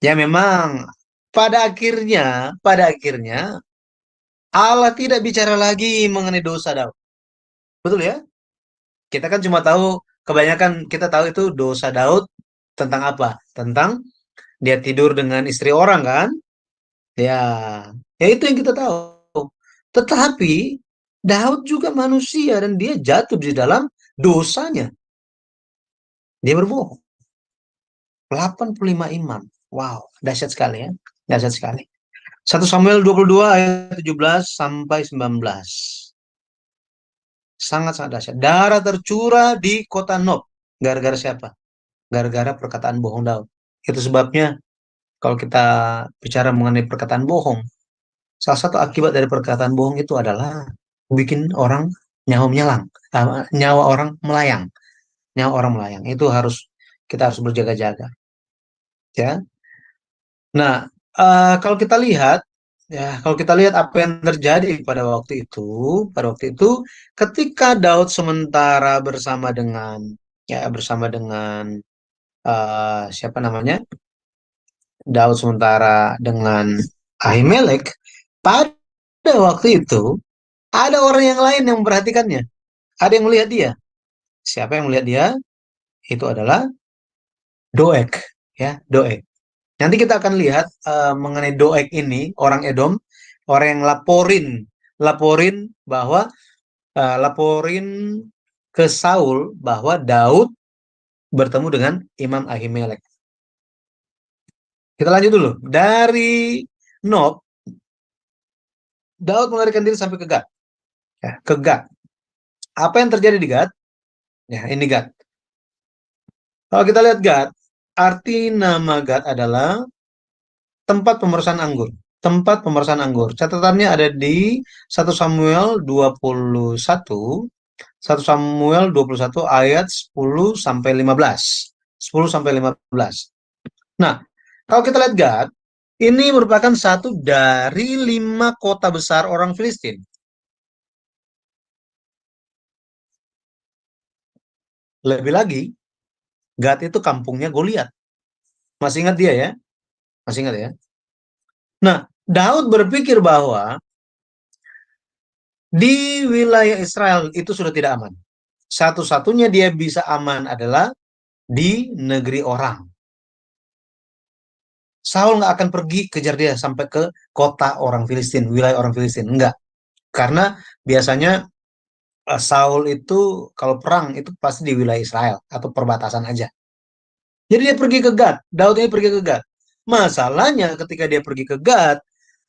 Ya memang pada akhirnya Allah tidak bicara lagi mengenai dosa Daud. Betul ya? Kita kan cuma tahu kebanyakan kita tahu itu dosa Daud tentang apa? Tentang dia tidur dengan istri orang kan? Ya, ya itu yang kita tahu. Tetapi Daud juga manusia dan dia jatuh di dalam dosanya. Dia berbohong. 85 imam. Wow, dahsyat sekali ya. Dahsyat sekali. 1 Samuel 22 ayat 17 sampai 19. Sangat-sangat dahsyat. Darah tercurah di kota Nob. Gara-gara siapa? Gara-gara perkataan bohong Daud. Itu sebabnya kalau kita bicara mengenai perkataan bohong, salah satu akibat dari perkataan bohong itu adalah bikin orang nyawa menyelang, nyawa orang melayang, nyawa orang melayang. Itu kita harus berjaga-jaga, ya. Nah, kalau kita lihat, ya, kalau kita lihat apa yang terjadi pada waktu itu, ketika Daud sementara bersama dengan siapa namanya, Daud sementara dengan Ahimelek, pada waktu itu ada orang yang lain yang memperhatikannya, ada yang melihat dia. Siapa yang melihat dia? Itu adalah Doeg, ya, Doeg. Nanti kita akan lihat mengenai Doeg ini, orang Edom, orang yang laporin bahwa laporin ke Saul bahwa Daud bertemu dengan Imam Ahimelek. Kita lanjut dulu. Dari Nob, Daud melarikan diri sampai ke Gad. Ya, ke Gad. Apa yang terjadi di Gad? Ya, ini Gad. Kalau kita lihat Gad, arti nama Gad adalah tempat pemerasan anggur. Tempat pemerasan anggur. Catatannya ada di 1 Samuel 21, 1 Samuel 21 ayat 10 sampai 15. 10 sampai 15. Nah, kalau kita lihat Gad, ini merupakan satu dari 5 kota besar orang Filistin. Lebih lagi, Gad itu kampungnya Goliat. Masih ingat dia ya? Masih ingat ya? Nah, Daud berpikir bahwa di wilayah Israel itu sudah tidak aman. Satu-satunya dia bisa aman adalah di negeri orang. Saul nggak akan pergi kejar dia sampai ke kota orang Filistin, wilayah orang Filistin. Enggak. Karena biasanya Saul itu kalau perang itu pasti di wilayah Israel atau perbatasan aja. Jadi dia pergi ke Gad. Daud ini pergi ke Gad. Masalahnya ketika dia pergi ke Gad,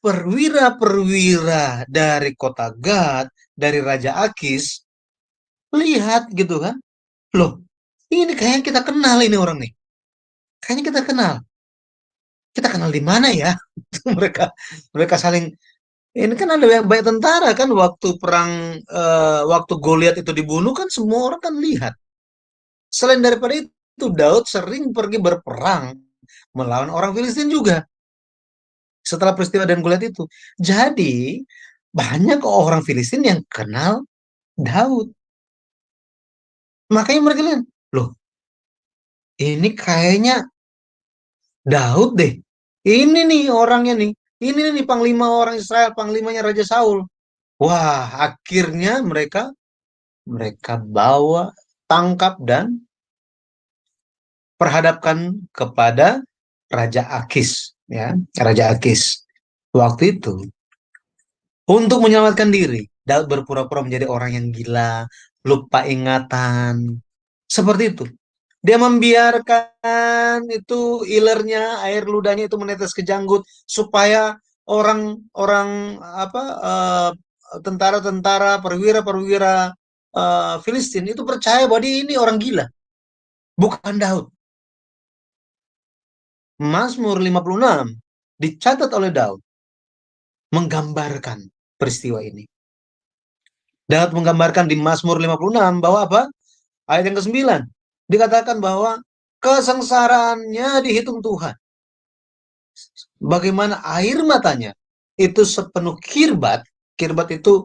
perwira-perwira dari kota Gad, dari Raja Akis, lihat gitu kan. Loh, ini kayaknya kita kenal ini orang nih. Kayaknya kita kenal. Kita kenal di mana ya? mereka saling, ini kan ada banyak tentara kan waktu perang, waktu Goliat itu dibunuh kan semua orang kan lihat. Selain daripada itu, Daud sering pergi berperang melawan orang Filistin juga setelah peristiwa dan Goliat itu. Jadi banyak orang Filistin yang kenal Daud. Makanya mereka lihat, loh, ini kayaknya Daud deh. Ini nih orangnya nih. Ini nih panglima orang Israel, panglimanya Raja Saul. Wah, akhirnya mereka bawa, tangkap dan perhadapkan kepada Raja Akis, ya, Raja Akis. Waktu itu untuk menyelamatkan diri, Daud berpura-pura menjadi orang yang gila, lupa ingatan. Seperti itu. Dia membiarkan itu ilernya, air ludahnya itu menetes ke janggut supaya orang-orang tentara-tentara, perwira-perwira Filistin itu percaya bahwa dia ini orang gila, bukan Daud. Mazmur 56 dicatat oleh Daud menggambarkan peristiwa ini. Daud menggambarkan di Mazmur 56 bahwa apa? Ayat yang ke-9 dikatakan bahwa kesengsaraannya dihitung Tuhan. Bagaimana air matanya itu sepenuh kirbat. Kirbat itu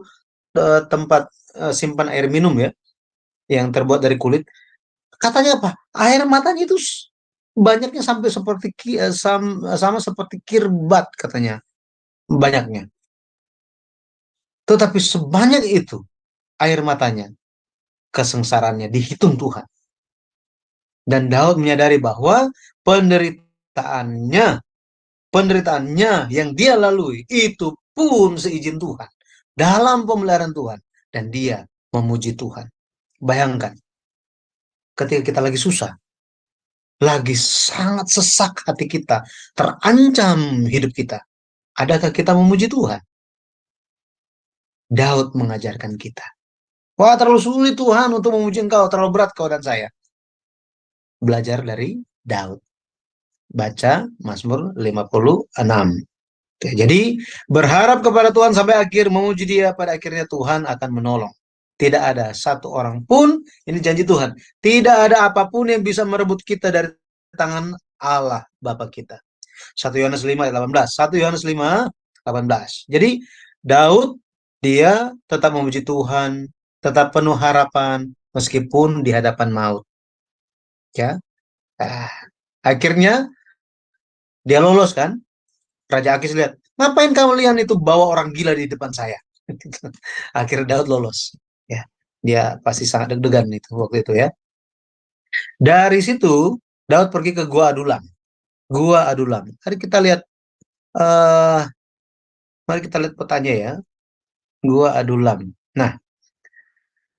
tempat simpan air minum ya, yang terbuat dari kulit. Katanya apa? Air matanya itu banyaknya sampai seperti sama seperti kirbat katanya. Banyaknya. Tetapi sebanyak itu air matanya, kesengsaraannya dihitung Tuhan. Dan Daud menyadari bahwa penderitaannya yang dia lalui itu pun seizin Tuhan, dalam pemeliharaan Tuhan, dan dia memuji Tuhan. Bayangkan, ketika kita lagi susah, lagi sangat sesak hati kita, terancam hidup kita, adakah kita memuji Tuhan? Daud mengajarkan kita. Wah, terlalu sulit Tuhan untuk memuji Engkau, terlalu berat kau dan saya. Belajar dari Daud. Baca Mazmur 56. Oke, jadi berharap kepada Tuhan sampai akhir, memuji Dia, pada akhirnya Tuhan akan menolong. Tidak ada satu orang pun, ini janji Tuhan, tidak ada apapun yang bisa merebut kita dari tangan Allah Bapa kita. 1 Yohanes 5 ayat 18. 1 Yohanes 5 18. Jadi Daud, dia tetap memuji Tuhan, tetap penuh harapan meskipun di hadapan maut. Ya. Akhirnya dia lolos kan? Raja Akis lihat, ngapain kalian itu bawa orang gila di depan saya? Akhirnya Daud lolos. Ya, dia pasti sangat deg-degan itu waktu itu ya. Dari situ Daud pergi ke Gua Adulam. Gua Adulam. Mari kita lihat petanya ya. Gua Adulam. Nah,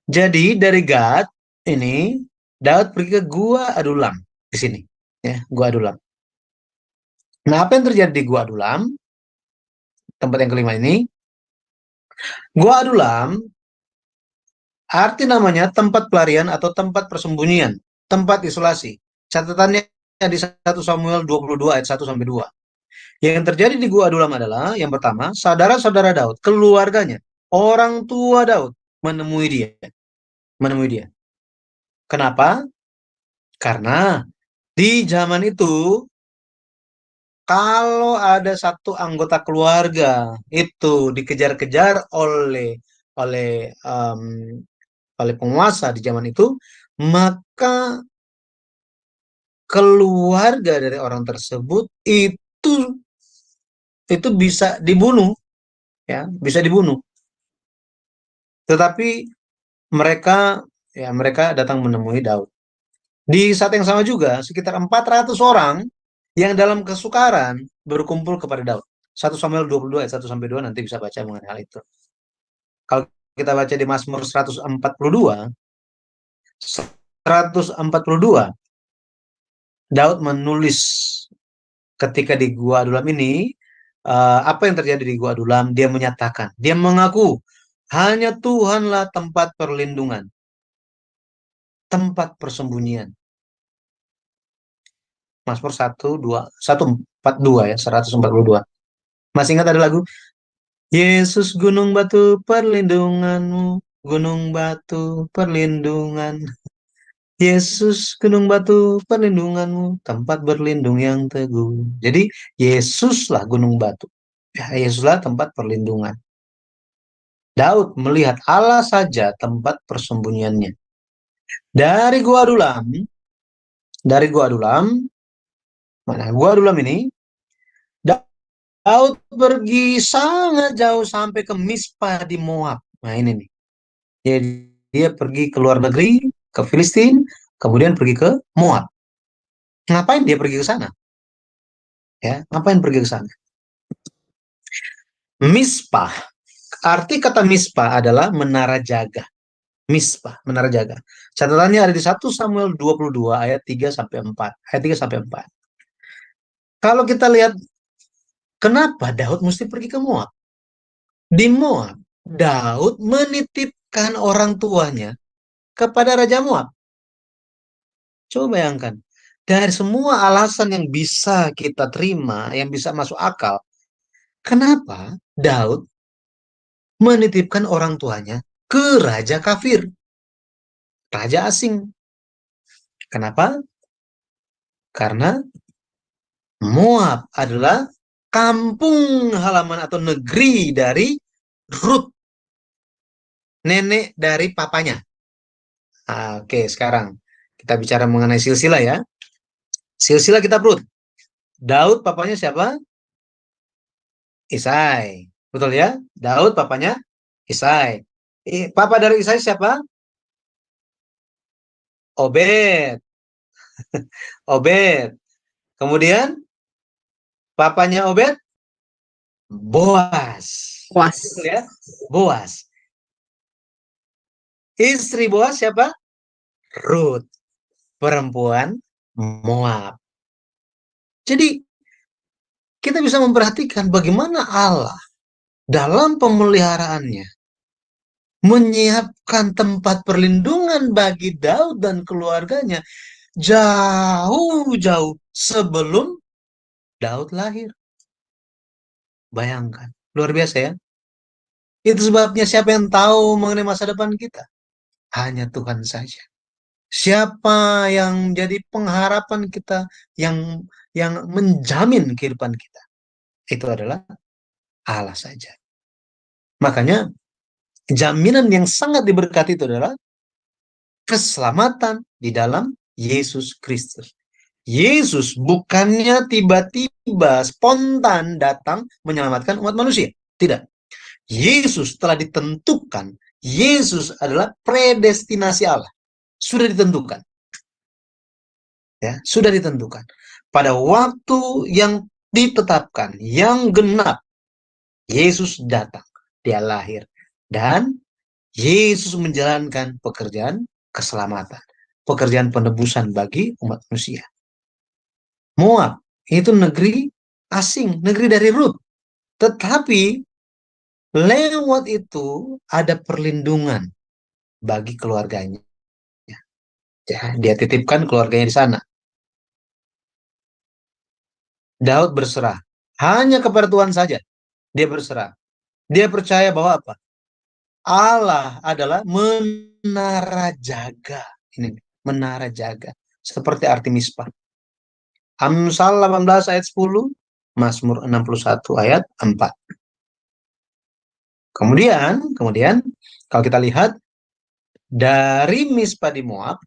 jadi dari Gad ini Daud pergi ke Gua Adulam di sini ya, Gua Adulam. Nah, apa yang terjadi di Gua Adulam? Tempat yang kelima ini. Gua Adulam, arti namanya tempat pelarian atau tempat persembunyian, tempat isolasi. Catatannya di 1 Samuel 22 ayat 1 sampai 2. Yang terjadi di Gua Adulam adalah, yang pertama, saudara-saudara Daud, keluarganya, orang tua Daud menemui dia. Kenapa? Karena di zaman itu, kalau ada satu anggota keluarga itu dikejar-kejar oleh penguasa di zaman itu, maka keluarga dari orang tersebut itu bisa dibunuh, ya, bisa dibunuh. Tetapi mereka datang menemui Daud. Di saat yang sama juga, sekitar 400 orang yang dalam kesukaran berkumpul kepada Daud. 1 Samuel 22 ayat 1 sampai 2, nanti bisa baca mengenai hal itu. Kalau kita baca di Mazmur 142, Daud menulis ketika di Gua Adulam ini, apa yang terjadi di Gua Adulam, dia menyatakan, dia mengaku, hanya Tuhanlah tempat perlindungan, tempat persembunyian. Mazmur 142 ya, 142. Masih ingat ada lagu? Yesus gunung batu perlindunganmu, gunung batu perlindungan. Yesus gunung batu perlindunganmu, tempat berlindung yang teguh. Jadi Yesuslah gunung batu. Ya, Yesuslah tempat perlindungan. Daud melihat Allah saja tempat persembunyiannya. Dari Gua Adulam, mana Gua Adulam ini, Daud pergi sangat jauh sampai ke Mispa di Moab. Nah ini nih. Jadi dia pergi ke luar negeri, ke Filistin, kemudian pergi ke Moab. Ngapain dia pergi ke sana? Ya, ngapain pergi ke sana? Mispa. Arti kata Mispa adalah menara jaga. Mispa, menara jaga. Catatannya ada di 1 Samuel 22 ayat 3 sampai 4. Ayat 3 sampai 4. Kalau kita lihat kenapa Daud mesti pergi ke Moab? Di Moab, Daud menitipkan orang tuanya kepada Raja Moab. Coba bayangkan, dari semua alasan yang bisa kita terima, yang bisa masuk akal, kenapa Daud menitipkan orang tuanya ke raja kafir, raja asing? Kenapa? Karena Moab adalah kampung halaman atau negeri dari Ruth, nenek dari papanya. Oke, sekarang kita bicara mengenai silsilah ya. Silsilah kitab Ruth. Daud papanya siapa? Isai. Betul ya? Daud papanya Isai. Papa dari Isai siapa? Obed. Obed. Kemudian papanya Obed, Boas. Puas. Betul ya? Boas. Istri Boas siapa? Ruth, perempuan Moab. Jadi kita bisa memperhatikan bagaimana Allah dalam pemeliharaannya menyiapkan tempat perlindungan bagi Daud dan keluarganya jauh-jauh sebelum Daud lahir. Bayangkan, luar biasa ya. Itu sebabnya siapa yang tahu mengenai masa depan kita? Hanya Tuhan saja. Siapa yang menjadi pengharapan kita, yang menjamin kehidupan kita? Itu adalah Allah saja. Makanya jaminan yang sangat diberkati itu adalah keselamatan di dalam Yesus Kristus. Yesus bukannya tiba-tiba spontan datang menyelamatkan umat manusia. Tidak. Yesus telah ditentukan. Yesus adalah predestinasi Allah. Sudah ditentukan. Ya, sudah ditentukan. Pada waktu yang ditetapkan, yang genap, Yesus datang. Dia lahir. Dan Yesus menjalankan pekerjaan keselamatan. Pekerjaan penebusan bagi umat manusia. Moab itu negeri asing, negeri dari Ruth. Tetapi lewat itu ada perlindungan bagi keluarganya. Ya, dia titipkan keluarganya di sana. Daud berserah hanya kepada Tuhan saja. Dia berserah. Dia percaya bahwa apa? Allah adalah menara jaga. Ini menara jaga. Seperti arti Misbah. Amsal 18 ayat 10, Mazmur 61 ayat 4. Kemudian kalau kita lihat dari Misbah di Moab,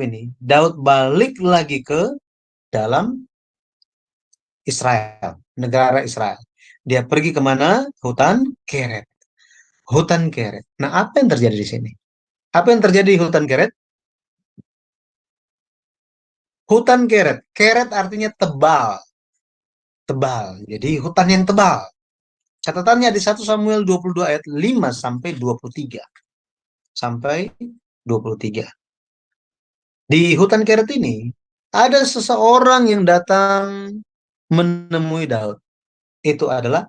ini Daud balik lagi ke dalam Israel, negara Israel. Dia pergi kemana? Hutan Keret. Hutan Keret. Nah, apa yang terjadi di sini? Apa yang terjadi di hutan Keret? Hutan Keret. Keret artinya tebal. Tebal. Jadi hutan yang tebal. Catatannya di 1 Samuel 22 ayat 5 sampai 23. Sampai 23. Di hutan Keret ini ada seseorang yang datang menemui Daud. Itu adalah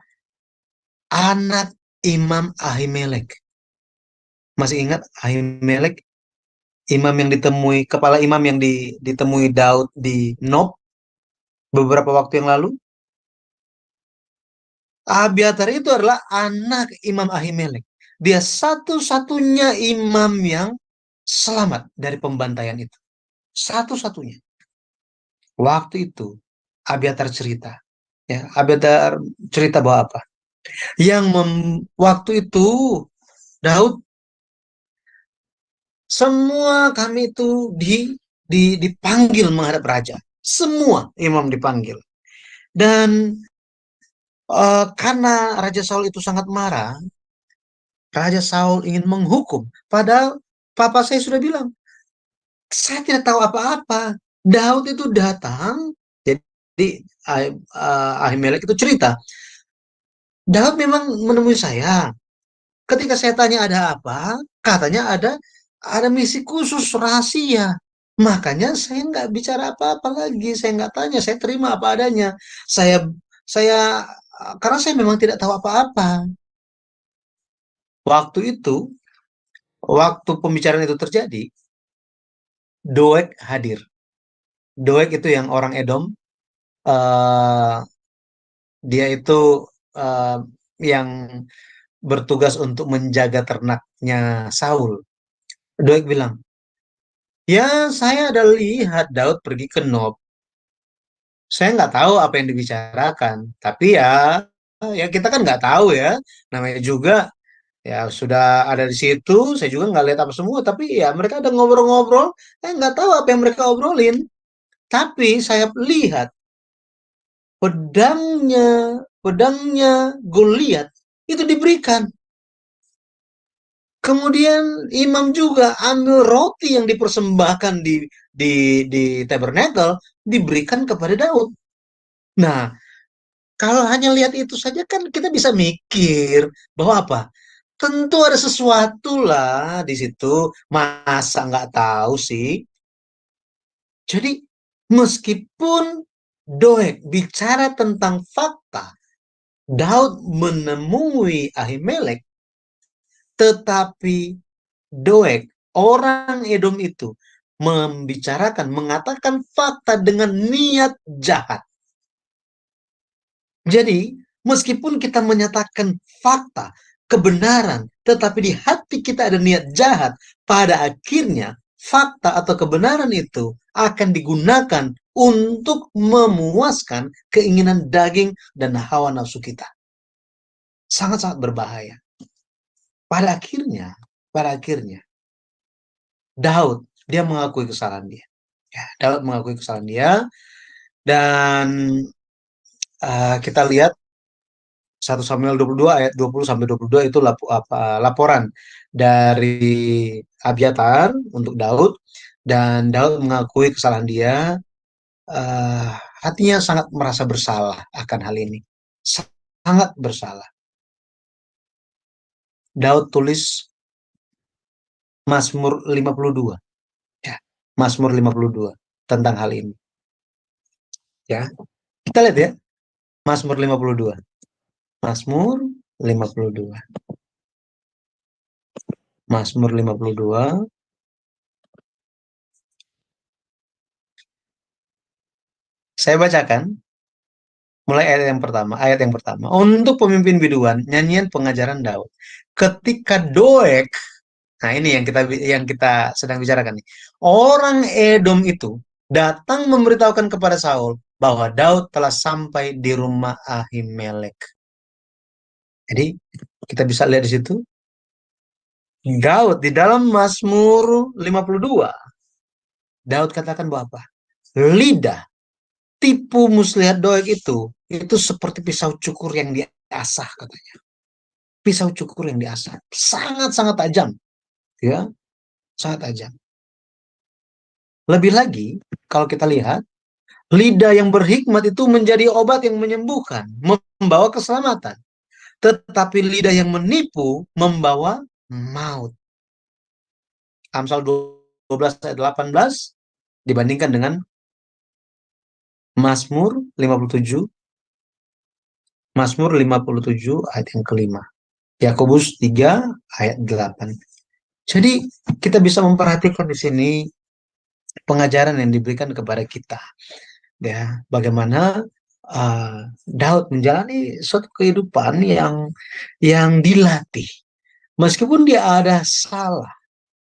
anak Imam Ahimelek. Masih ingat Ahimelek? Kepala imam yang ditemui Daud di Nob beberapa waktu yang lalu. Abiatar itu adalah anak Imam Ahimelek. Dia satu-satunya imam yang selamat dari pembantaian itu. Satu-satunya. Waktu itu Abiatar cerita. Ya, Abiatar cerita bahwa apa? Waktu itu Daud, semua kami itu dipanggil menghadap raja. Semua imam dipanggil. Dan karena Raja Saul itu sangat marah, Raja Saul ingin menghukum. Padahal papa saya sudah bilang, saya tidak tahu apa-apa. Daud itu datang, jadi Ahimelek itu cerita, Daud memang menemui saya. Ketika saya tanya ada apa, katanya ada misi khusus rahasia. Makanya saya nggak bicara apa-apa lagi, saya nggak tanya, saya terima apa adanya. Saya karena saya memang tidak tahu apa-apa. Waktu pembicaraan itu terjadi, Doeg hadir. Doeg itu yang orang Edom, dia itu yang bertugas untuk menjaga ternaknya Saul. Doeg bilang, ya saya ada lihat Daud pergi ke Nob. Saya nggak tahu apa yang dibicarakan, tapi ya kita kan nggak tahu ya, namanya juga ya sudah ada di situ, saya juga nggak lihat apa semua, tapi ya mereka ada ngobrol-ngobrol, saya nggak tahu apa yang mereka obrolin, tapi saya lihat pedangnya Goliat itu diberikan. Kemudian imam juga ambil roti yang dipersembahkan di tabernakel diberikan kepada Daud. Nah, kalau hanya lihat itu saja kan kita bisa mikir bahwa apa? Tentu ada sesuatu lah di situ. Masa nggak tahu sih? Jadi meskipun Doeg bicara tentang fakta, Daud menemui Ahimelek, tetapi Doeg, orang Edom itu, mengatakan fakta dengan niat jahat. Jadi, meskipun kita menyatakan fakta, kebenaran, tetapi di hati kita ada niat jahat, pada akhirnya fakta atau kebenaran itu akan digunakan untuk memuaskan keinginan daging dan hawa nafsu kita. Sangat-sangat berbahaya. Pada akhirnya, Daud, dia mengakui kesalahan dia. Ya, Daud mengakui kesalahan dia, dan kita lihat 1 Samuel 22 ayat 20-22 itu laporan dari Abiatar untuk Daud, dan Daud mengakui kesalahan dia. Hatinya sangat merasa bersalah akan hal ini, sangat bersalah. Daud tulis Mazmur 52, ya, Mazmur 52 tentang hal ini. Ya, kita lihat ya, Mazmur 52. Mazmur 52. Mazmur 52. Saya bacakan mulai ayat yang pertama. Untuk pemimpin biduan, nyanyian pengajaran Daud. Ketika Doeg, nah ini yang kita sedang bicarakan nih. Orang Edom itu datang memberitahukan kepada Saul bahwa Daud telah sampai di rumah Ahimelek. Jadi kita bisa lihat di situ, Daud di dalam Mazmur 52, Daud katakan bahwa apa? Lidah tipu muslihat Doeg itu seperti pisau cukur yang diasah, katanya. Pisau cukur yang diasah, sangat-sangat tajam, ya, sangat tajam. Lebih lagi, kalau kita lihat, lidah yang berhikmat itu menjadi obat yang menyembuhkan, membawa keselamatan. Tetapi lidah yang menipu membawa maut. Amsal 12 ayat 18 dibandingkan dengan Mazmur 57. Mazmur 57 ayat yang kelima. Yakobus 3 ayat 8. Jadi kita bisa memperhatikan di sini pengajaran yang diberikan kepada kita, ya, bagaimana Daud menjalani suatu kehidupan yang dilatih. Meskipun dia ada salah,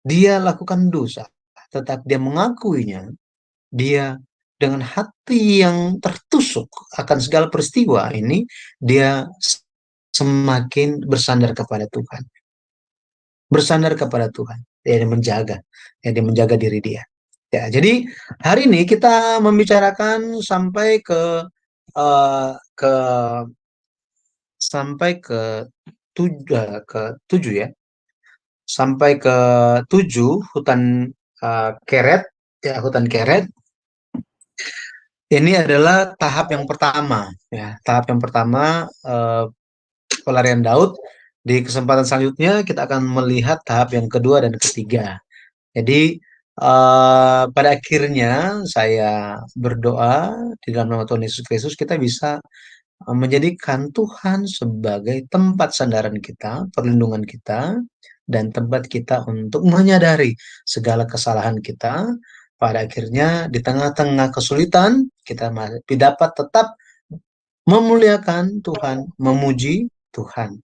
dia lakukan dosa, tetapi dia mengakuinya. Dia dengan hati yang tertusuk akan segala peristiwa ini, dia semakin bersandar kepada Tuhan. Bersandar kepada Tuhan. Dia menjaga diri dia. Ya, jadi hari ini kita membicarakan sampai ke 7 ya. Sampai ke 7 hutan Keret, ya, hutan Keret. Ini adalah tahap yang pertama, ya. Tahap yang pertama pelarian Daud. Di kesempatan selanjutnya kita akan melihat tahap yang kedua dan ketiga. Jadi pada akhirnya saya berdoa di dalam nama Tuhan Yesus Kristus kita bisa menjadikan Tuhan sebagai tempat sandaran kita, perlindungan kita, dan tempat kita untuk menyadari segala kesalahan kita. Pada akhirnya di tengah-tengah kesulitan kita dapat tetap memuliakan Tuhan, memuji Tuhan.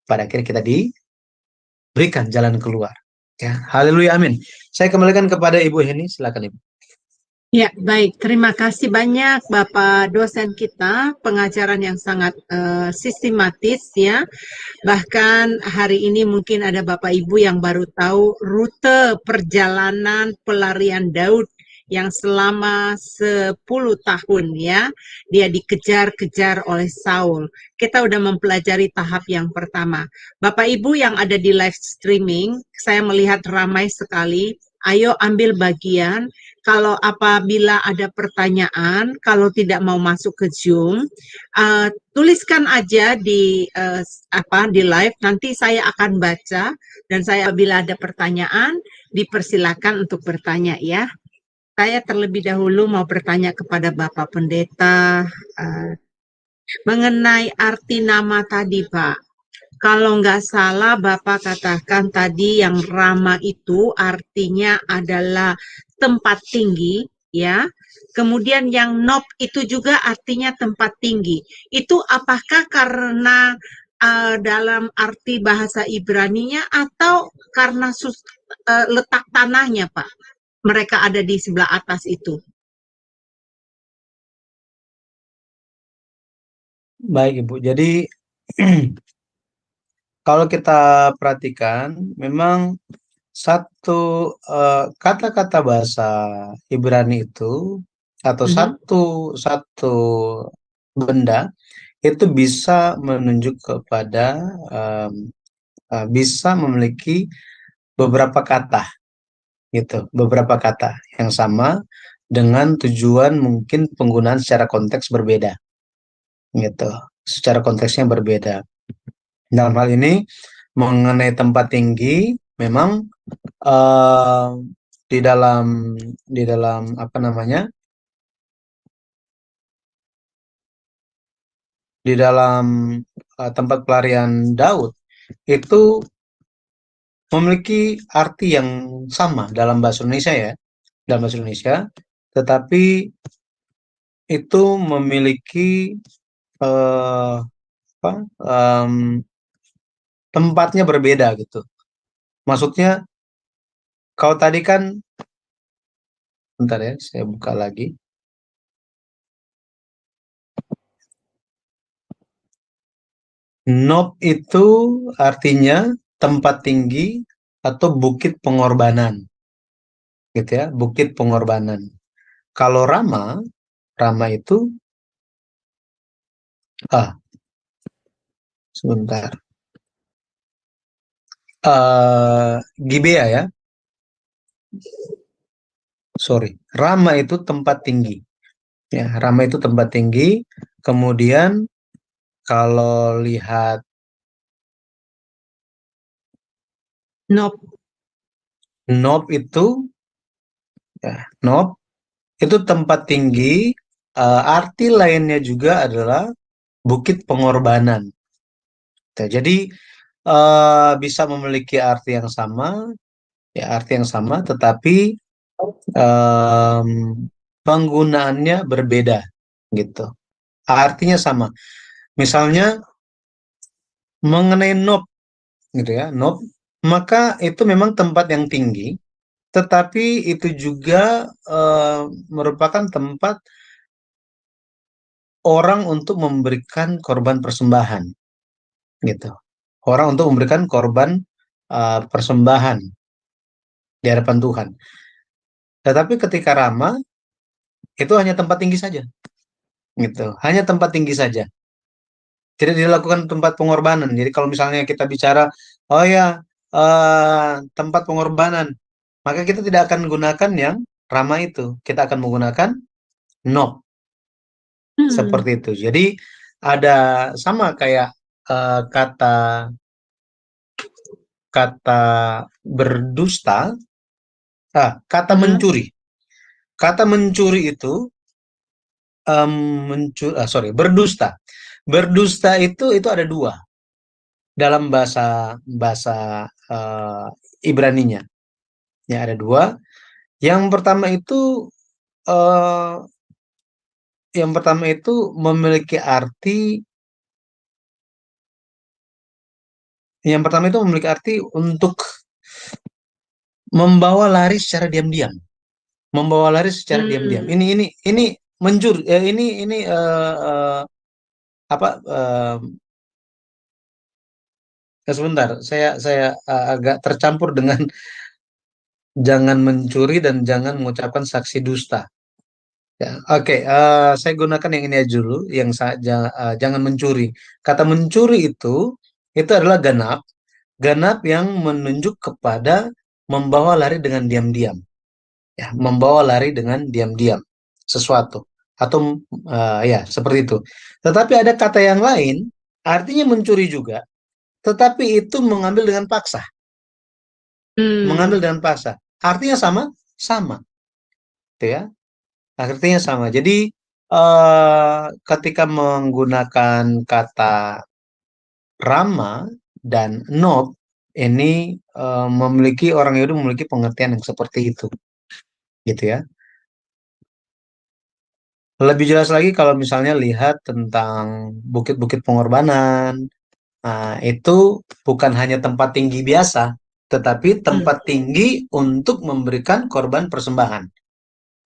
Pada akhirnya kita diberikan jalan keluar. Ya, haleluya, amin. Saya kembalikan kepada Ibu Heni, silakan Ibu. Ya, baik. Terima kasih banyak Bapak dosen kita, pengajaran yang sangat sistematis ya. Bahkan hari ini mungkin ada Bapak Ibu yang baru tahu rute perjalanan pelarian Daud yang selama 10 tahun ya, dia dikejar-kejar oleh Saul. Kita udah mempelajari tahap yang pertama. Bapak Ibu yang ada di live streaming, saya melihat ramai sekali. Ayo ambil bagian. Kalau apabila ada pertanyaan, kalau tidak mau masuk ke Zoom, tuliskan aja di di live. Nanti saya akan baca dan saya apabila ada pertanyaan, dipersilakan untuk bertanya ya. Saya terlebih dahulu mau bertanya kepada Bapak Pendeta mengenai arti nama tadi, Pak. Kalau nggak salah, Bapak katakan tadi yang Rama itu artinya adalah tempat tinggi, ya. Kemudian yang Nob itu juga artinya tempat tinggi. Itu apakah karena dalam arti bahasa Ibraninya atau karena letak tanahnya, Pak? Mereka ada di sebelah atas itu. Baik, Ibu. Jadi kalau kita perhatikan, memang satu kata-kata bahasa Ibrani itu atau satu benda itu bisa menunjuk kepada bisa memiliki beberapa kata gitu, beberapa kata yang sama dengan tujuan mungkin penggunaan secara konteks berbeda gitu, secara konteksnya berbeda. Dalam hal ini mengenai tempat tinggi memang eh, di dalam apa namanya, di dalam tempat pelarian Daud itu memiliki arti yang sama dalam bahasa Indonesia ya, dalam bahasa Indonesia, tetapi itu memiliki eh, apa, tempatnya berbeda gitu. Maksudnya kalau tadi kan, bentar ya, saya buka lagi. Nob itu artinya tempat tinggi atau bukit pengorbanan, gitu ya, bukit pengorbanan. Kalau Rama, Rama itu, sebentar, Gibea ya, sorry, Rama itu tempat tinggi, ya, Rama itu tempat tinggi. Kemudian kalau lihat Nob. Nob itu, ya, Nob itu tempat tinggi. Arti lainnya juga adalah bukit pengorbanan. Ya, jadi bisa memiliki arti yang sama, ya, arti yang sama, tetapi em, penggunaannya berbeda, gitu. Artinya sama. Misalnya mengenai Nob, gitu ya, Nob, maka itu memang tempat yang tinggi, tetapi itu juga merupakan tempat orang untuk memberikan korban persembahan, gitu. Orang untuk memberikan korban persembahan di hadapan Tuhan. Tetapi ketika Rama itu hanya tempat tinggi saja, gitu. Hanya tempat tinggi saja. Tidak dilakukan tempat pengorbanan. Jadi kalau misalnya kita bicara, oh ya, tempat pengorbanan, maka kita tidak akan menggunakan yang Rama itu. Kita akan menggunakan Nob, seperti itu. Jadi ada sama kayak kata berdusta, kata mencuri. Kata mencuri itu berdusta. Berdusta itu ada dua dalam bahasa bahasa Ibraninya. Ya, ada dua. Yang pertama itu eh, memiliki arti. Yang pertama itu memiliki arti untuk membawa lari secara diam-diam. Membawa lari secara diam-diam. Ini mencuri. Ini apa? Sebentar, saya agak tercampur dengan jangan mencuri dan jangan mengucapkan saksi dusta. Ya, oke, saya gunakan yang ini aja dulu, yang jangan mencuri. Kata mencuri itu adalah ganap, ganap yang menunjuk kepada membawa lari dengan diam-diam. Ya, membawa lari dengan diam-diam sesuatu atau ya seperti itu. Tetapi ada kata yang lain, artinya mencuri juga, tetapi itu mengambil dengan paksa, Hmm. mengambil dengan paksa. Artinya sama, sama, gitu ya. Artinya sama. Jadi ketika menggunakan kata rama dan nob ini memiliki orang Yahudi memiliki pengertian yang seperti itu, gitu ya. Lebih jelas lagi kalau misalnya lihat tentang bukit-bukit pengorbanan, nah, itu bukan hanya tempat tinggi biasa, tetapi Hmm. tempat tinggi untuk memberikan korban persembahan.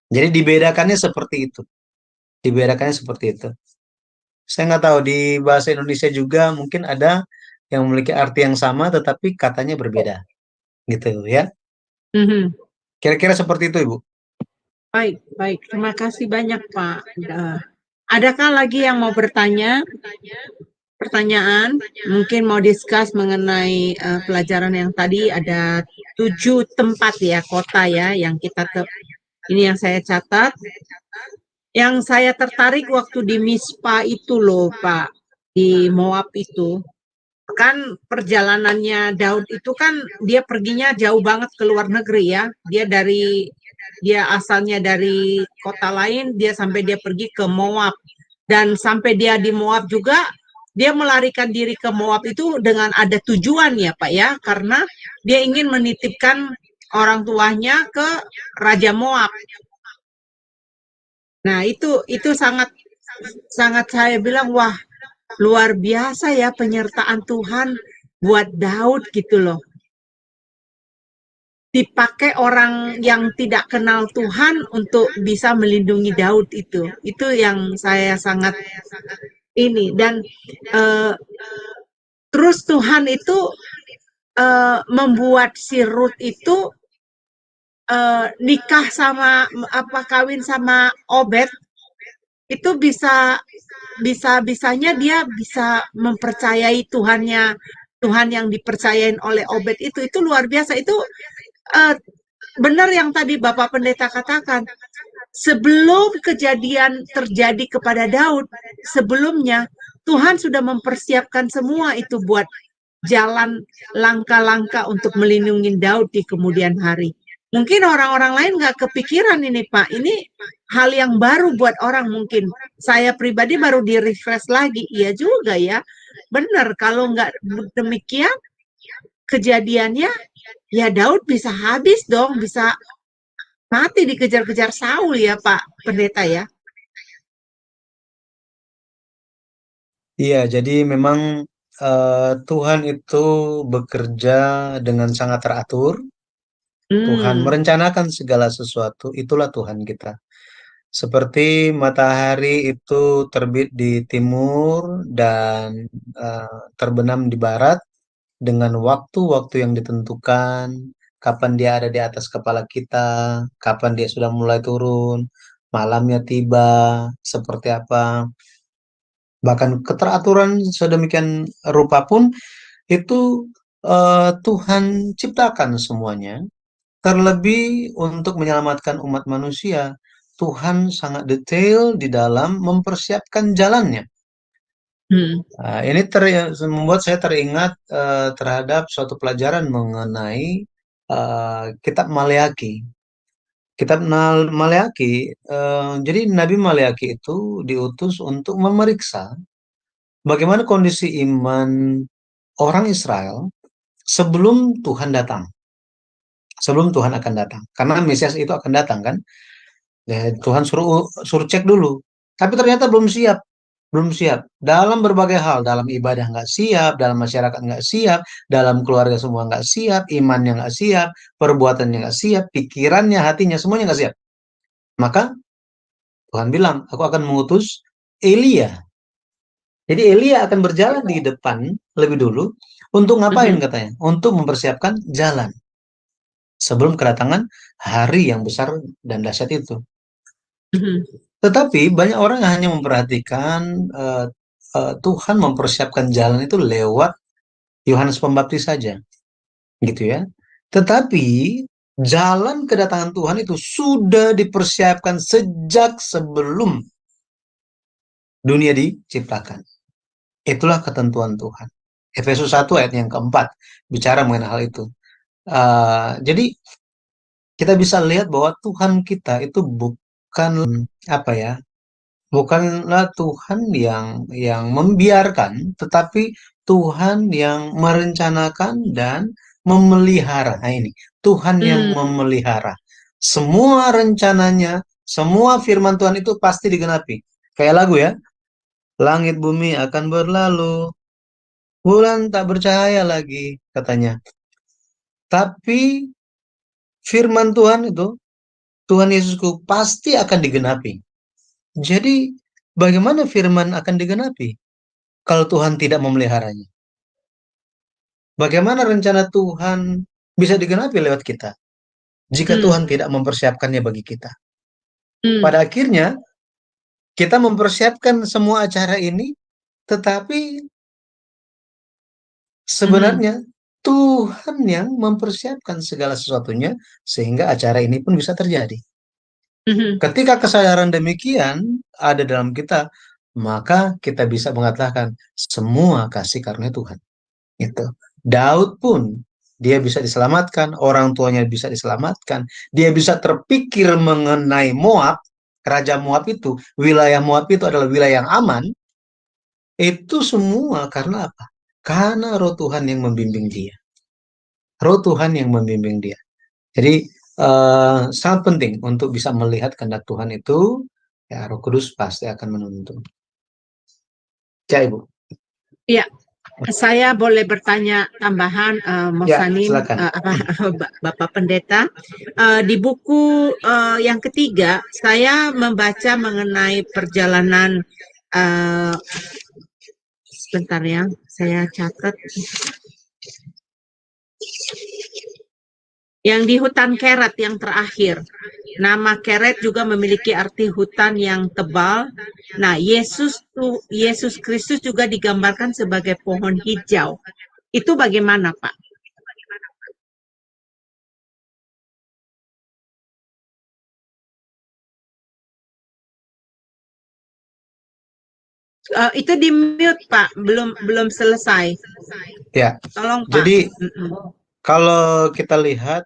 Jadi dibedakannya seperti itu. Dibedakannya seperti itu. Saya nggak tahu di bahasa Indonesia juga mungkin ada yang memiliki arti yang sama tetapi katanya berbeda gitu ya. Mhm. Kira-kira seperti itu Ibu. Baik, baik. Terima kasih banyak, Pak. Adakah lagi yang mau bertanya? Pertanyaan? Mungkin mau discuss mengenai pelajaran yang tadi ada 7 tempat ya, kota ya, yang ini yang saya catat. Yang saya tertarik waktu di Mispa itu loh, Pak, di Moab itu. Kan perjalanannya Daud itu kan dia perginya jauh banget ke luar negeri ya. Dia asalnya dari kota lain, dia pergi ke Moab. Dan sampai dia di Moab juga, dia melarikan diri ke Moab itu dengan ada tujuan ya Pak ya, karena dia ingin menitipkan orang tuanya ke Raja Moab. Nah, itu sangat sangat saya bilang wah, luar biasa ya penyertaan Tuhan buat Daud gitu loh. Dipakai orang yang tidak kenal Tuhan untuk bisa melindungi Daud itu. Itu yang saya sangat ini dan eh, terus Tuhan itu membuat si Ruth itu nikah sama apa kawin sama Obed itu bisanya dia bisa mempercayai Tuhan yang dipercayain oleh Obed itu luar biasa itu uh, benar yang tadi Bapak Pendeta katakan sebelum kejadian terjadi kepada Daud sebelumnya Tuhan sudah mempersiapkan semua itu buat jalan langkah-langkah untuk melindungi Daud di kemudian hari. Mungkin orang-orang lain nggak kepikiran ini Pak. Ini hal yang baru buat orang mungkin. Saya pribadi baru di-refresh lagi. Iya juga ya. Benar, kalau nggak demikian kejadiannya, ya Daud bisa habis dong, bisa mati dikejar-kejar Saul ya Pak Pendeta ya. Iya, jadi memang Tuhan itu bekerja dengan sangat teratur. Tuhan Hmm. merencanakan segala sesuatu, itulah Tuhan kita. Seperti matahari itu terbit di timur dan terbenam di barat dengan waktu-waktu yang ditentukan, kapan dia ada di atas kepala kita, kapan dia sudah mulai turun, malamnya tiba, seperti apa. Bahkan keteraturan sedemikian rupa pun itu Tuhan ciptakan semuanya. Terlebih untuk menyelamatkan umat manusia, Tuhan sangat detail di dalam mempersiapkan jalannya. Hmm. Ini membuat saya teringat terhadap suatu pelajaran mengenai Kitab Maleaki. Kitab Maleaki, jadi Nabi Maleaki itu diutus untuk memeriksa bagaimana kondisi iman orang Israel sebelum Tuhan datang, sebelum Tuhan akan datang. Karena Mesias itu akan datang kan? Ya, Tuhan suruh suruh cek dulu. Tapi ternyata belum siap, belum siap. Dalam berbagai hal, dalam ibadah nggak siap, dalam masyarakat nggak siap, dalam keluarga semua nggak siap, imannya nggak siap, perbuatannya nggak siap, pikirannya, hatinya semuanya nggak siap. Maka Tuhan bilang, aku akan mengutus Elia. Jadi Elia akan berjalan di depan lebih dulu untuk ngapain Mhm. katanya? Untuk mempersiapkan jalan. sebelum kedatangan hari yang besar dan dahsyat itu. Mhm. Tetapi banyak orang yang hanya memperhatikan Tuhan mempersiapkan jalan itu lewat Yohanes Pembaptis saja, gitu ya. Tetapi jalan kedatangan Tuhan itu sudah dipersiapkan sejak sebelum dunia diciptakan. Itulah ketentuan Tuhan. Efesus 1 ayat yang keempat bicara mengenai hal itu. Jadi kita bisa lihat bahwa Tuhan kita itu bukan apa ya, bukanlah Tuhan yang membiarkan, tetapi Tuhan yang merencanakan dan memelihara. Nah ini, Tuhan yang memelihara. Semua rencananya, semua firman Tuhan itu pasti digenapi. Kayak lagu ya, langit bumi akan berlalu, bulan tak bercahaya lagi, katanya. Tapi firman Tuhan itu, Tuhan Yesusku pasti akan digenapi. Jadi, bagaimana firman akan digenapi kalau Tuhan tidak memeliharanya? Bagaimana rencana Tuhan bisa digenapi lewat kita jika Tuhan tidak mempersiapkannya bagi kita? Pada akhirnya, kita mempersiapkan semua acara ini, tetapi sebenarnya Tuhan yang mempersiapkan segala sesuatunya sehingga acara ini pun bisa terjadi. Ketika kesadaran demikian ada dalam kita, maka kita bisa mengatakan semua kasih karunia Tuhan. Itu. Daud pun dia bisa diselamatkan, orang tuanya bisa diselamatkan, dia bisa terpikir mengenai Moab, Raja Moab itu, wilayah Moab itu adalah wilayah yang aman, itu semua karena apa? Karena roh Tuhan yang membimbing dia. Roh Tuhan yang membimbing dia. Jadi sangat penting untuk bisa melihat kehendak Tuhan itu, ya Roh Kudus pasti akan menuntun. Ya Ibu. Ya, saya boleh bertanya tambahan, Ya, Mosanim, silakan. Bapak Pendeta. Di buku yang ketiga, saya membaca mengenai perjalanan, sebentar ya, saya catat. Yang di hutan Keret yang terakhir. Nama Keret juga memiliki arti hutan yang tebal. Nah, Yesus Kristus juga digambarkan sebagai pohon hijau. Itu bagaimana, Pak? Itu di mute, Pak. Belum selesai. Ya. Tolong, Pak. Jadi kalau kita lihat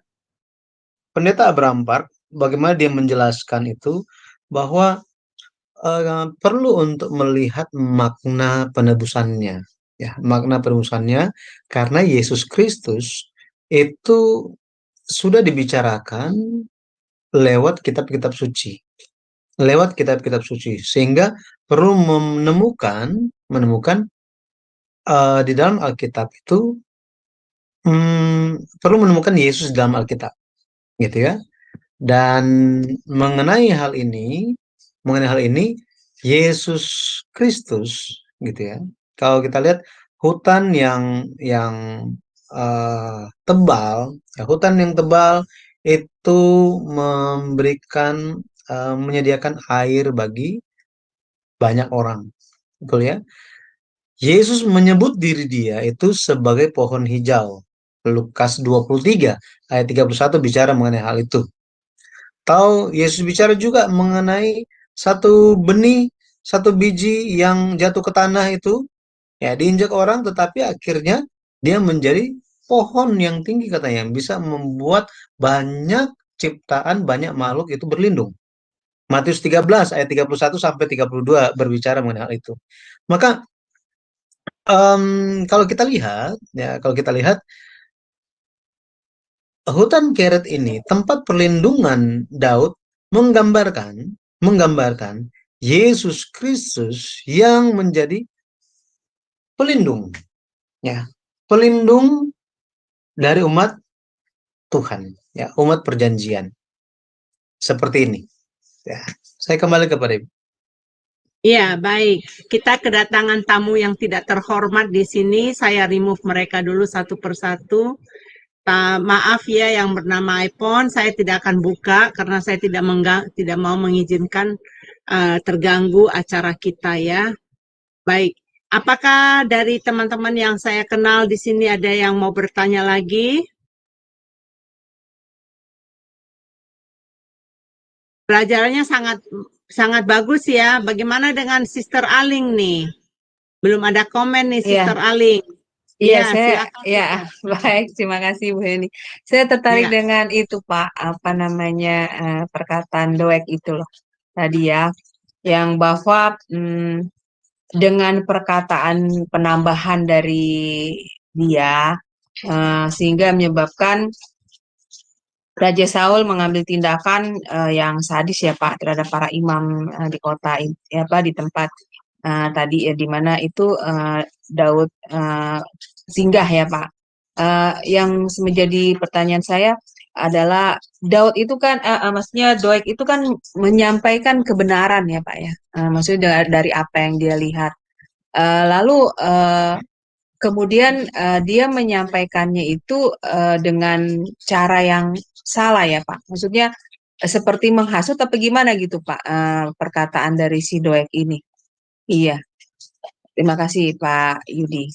Pendeta Abraham Park, bagaimana dia menjelaskan itu bahwa perlu untuk melihat makna penebusannya, ya makna penebusannya, karena Yesus Kristus itu sudah dibicarakan lewat kitab-kitab suci, sehingga perlu menemukan di dalam Alkitab itu perlu menemukan Yesus dalam Alkitab, gitu ya. Dan mengenai hal ini, Yesus Kristus, gitu ya. Kalau kita lihat hutan yang tebal, ya, hutan yang tebal itu memberikan menyediakan air bagi banyak orang, betul ya. Yesus menyebut diri dia itu sebagai pohon hijau. Lukas 23 ayat 31 bicara mengenai hal itu. Tahu Yesus bicara juga mengenai satu benih, satu biji yang jatuh ke tanah itu, ya diinjak orang, tetapi akhirnya dia menjadi pohon yang tinggi katanya, yang bisa membuat banyak ciptaan, banyak makhluk itu berlindung. Matius 13 ayat 31 sampai 32 berbicara mengenai hal itu. Maka kalau kita lihat hutan Keret ini, tempat perlindungan Daud, menggambarkan Yesus Kristus yang menjadi pelindung, ya, pelindung dari umat Tuhan, ya, umat perjanjian. Seperti ini. Ya, saya kembali kepada Ibu. Ya, baik. Kita kedatangan tamu yang tidak terhormat di sini. Saya remove mereka dulu satu persatu. maaf ya yang bernama iPhone, saya tidak akan buka karena saya tidak mau mengizinkan terganggu acara kita ya. Baik, apakah dari teman-teman yang saya kenal di sini ada yang mau bertanya lagi? Pelajarannya sangat bagus ya. Bagaimana dengan Sister Aling nih? Belum ada komen nih Iya, Sister Aling. iya, Ya, saya, silakan ya, Sister. baik, terima kasih Bu Heni. Saya tertarik Ya. dengan itu Pak, apa namanya, perkataan Doek itu loh, tadi ya, yang bahwa dengan perkataan penambahan dari dia, sehingga menyebabkan Raja Saul mengambil tindakan yang sadis ya Pak terhadap para imam di kota ya Pak di tempat tadi ya di mana itu Daud singgah ya Pak. Yang menjadi pertanyaan saya adalah Daud itu kan maksudnya Doeg itu kan menyampaikan kebenaran ya Pak ya. Maksudnya dari apa yang dia lihat. Lalu kemudian dia menyampaikannya itu dengan cara yang salah ya Pak. Maksudnya seperti menghasut apa gimana gitu Pak perkataan dari si Doek ini. Iya, terima kasih Pak Yudi.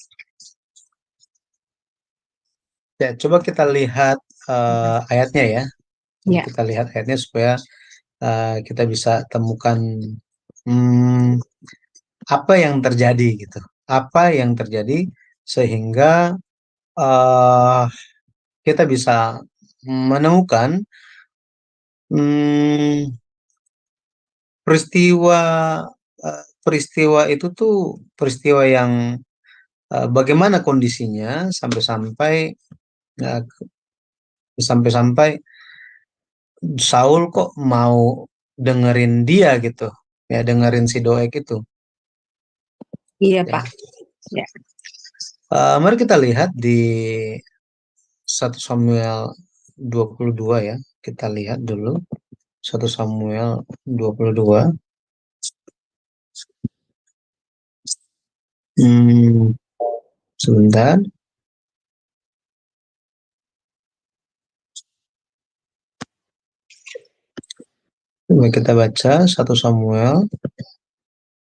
Ya, coba kita lihat ayatnya ya. Ya. Kita lihat ayatnya supaya kita bisa temukan apa yang terjadi gitu. Apa yang terjadi sehingga kita bisa menemukan peristiwa peristiwa itu tuh peristiwa yang bagaimana kondisinya sampai-sampai uh, sampai-sampai Saul kok mau dengerin dia gitu ya, dengerin si Doeg itu Iya ya. Pak. Ya. Mari kita lihat di 1 Samuel 22 ya, kita lihat dulu 1 Samuel 22. Sebentar. Coba kita baca 1 Samuel.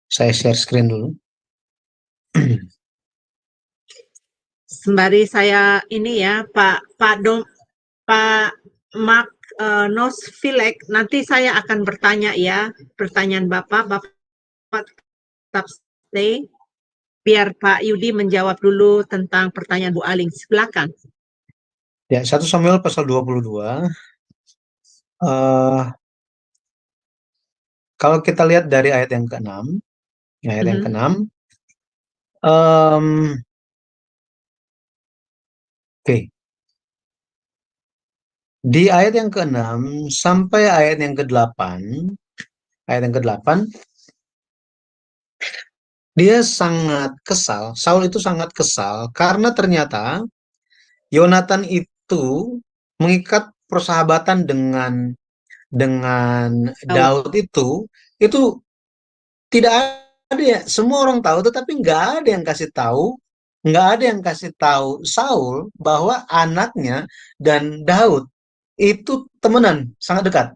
Saya share screen dulu. Sembari saya ini ya, Pak Mark Nosfilek, nanti saya akan bertanya ya, pertanyaan Bapak tetap stay, biar Pak Yudi menjawab dulu tentang pertanyaan Bu Aling. Silakan. Ya, 1 Samuel pasal 22. Kalau kita lihat dari ayat yang ke-6, ayat yang ke-6, oke. Di ayat yang ke-6 sampai ayat yang ke-8, dia sangat kesal, Saul itu sangat kesal karena ternyata Yonatan itu mengikat persahabatan dengan Daud itu tidak ada ya, semua orang tahu tetapi nggak ada yang kasih tahu Saul bahwa anaknya dan Daud itu temenan sangat dekat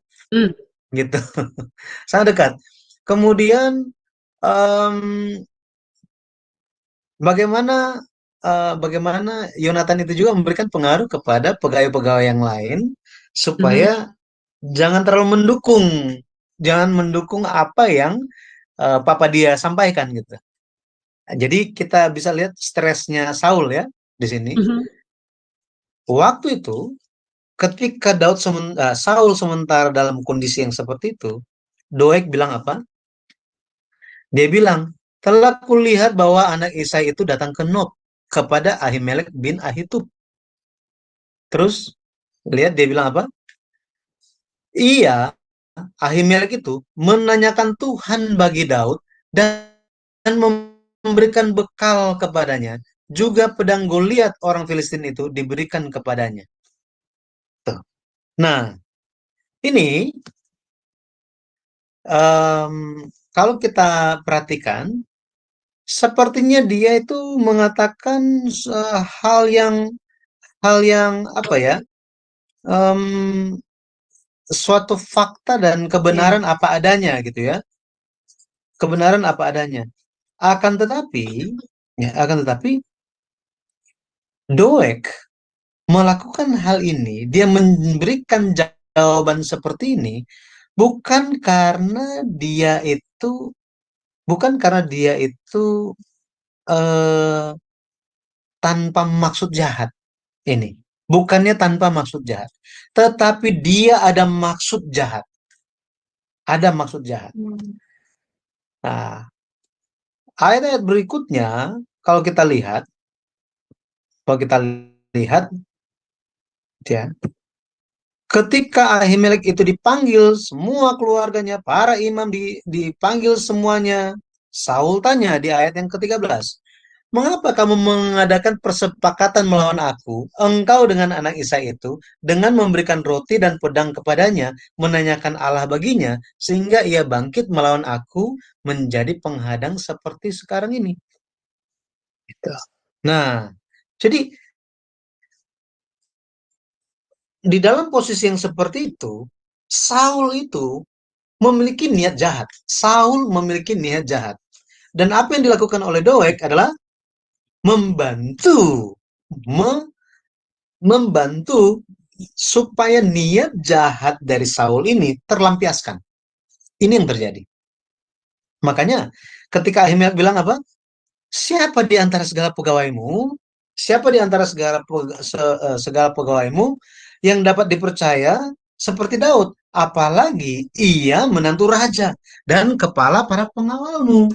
gitu. Sangat dekat. Kemudian bagaimana Yonatan itu juga memberikan pengaruh kepada pegawai-pegawai yang lain supaya jangan terlalu mendukung apa yang papa dia sampaikan gitu. Jadi kita bisa lihat stresnya Saul ya di sini. Waktu itu ketika Saul sementara dalam kondisi yang seperti itu, Doeg bilang apa? Dia bilang, telah kulihat bahwa anak Isai itu datang ke Nob kepada Ahimelek bin Ahitub. Terus lihat dia bilang apa? Iya, Ahimelek itu menanyakan Tuhan bagi Daud dan memberikan bekal kepadanya. Juga pedang Goliat orang Filistin itu diberikan kepadanya. Tuh. Nah, ini kalau kita perhatikan, sepertinya dia itu mengatakan hal yang hal yang apa ya, suatu fakta dan kebenaran apa adanya gitu ya, kebenaran apa adanya. Akan tetapi, akan tetapi Doeg melakukan hal ini, dia memberikan jawaban seperti ini bukan karena dia itu bukan karena dia itu eh, tanpa maksud jahat ini. Bukannya tanpa maksud jahat, tetapi dia ada maksud jahat. Ada maksud jahat. Nah, ayat-ayat berikutnya kalau kita lihat, kalau kita lihat ya, ketika Ahimelek itu dipanggil, semua keluarganya, para imam dipanggil semuanya. Saul tanya di ayat yang ke-13, "Mengapa kamu mengadakan persepakatan melawan aku, engkau dengan anak Isai itu, dengan memberikan roti dan pedang kepadanya, menanyakan Allah baginya, sehingga ia bangkit melawan aku, menjadi penghadang seperti sekarang ini?" Gitu. Nah, jadi di dalam posisi yang seperti itu, Saul itu memiliki niat jahat. Saul memiliki niat jahat. Dan apa yang dilakukan oleh Doeg adalah membantu membantu supaya niat jahat dari Saul ini terlampiaskan. Ini yang terjadi. Makanya ketika Ahimelek bilang apa? Siapa di antara segala pegawaimu? Siapa di antara segala pegawaimu yang dapat dipercaya seperti Daud? Apalagi ia menantu raja dan kepala para pengawalmu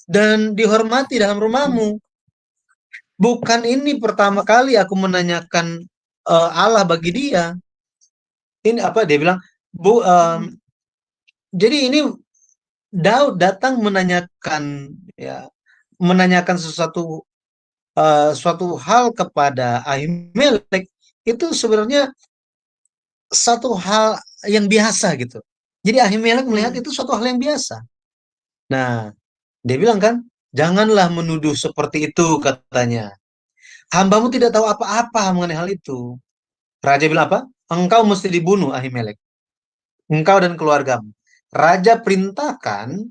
dan dihormati dalam rumahmu. Bukan ini pertama kali aku menanyakan Allah bagi dia. Ini apa dia bilang? Jadi ini Daud datang menanyakan suatu hal kepada Ahimelek, itu sebenarnya satu hal yang biasa gitu. Jadi Ahimelek melihat itu suatu hal yang biasa. Nah, dia bilang kan, "Janganlah menuduh seperti itu," katanya. "Hambamu tidak tahu apa-apa mengenai hal itu." Raja bilang apa? "Engkau mesti dibunuh, Ahimelek. Engkau dan keluargamu." Raja perintahkan,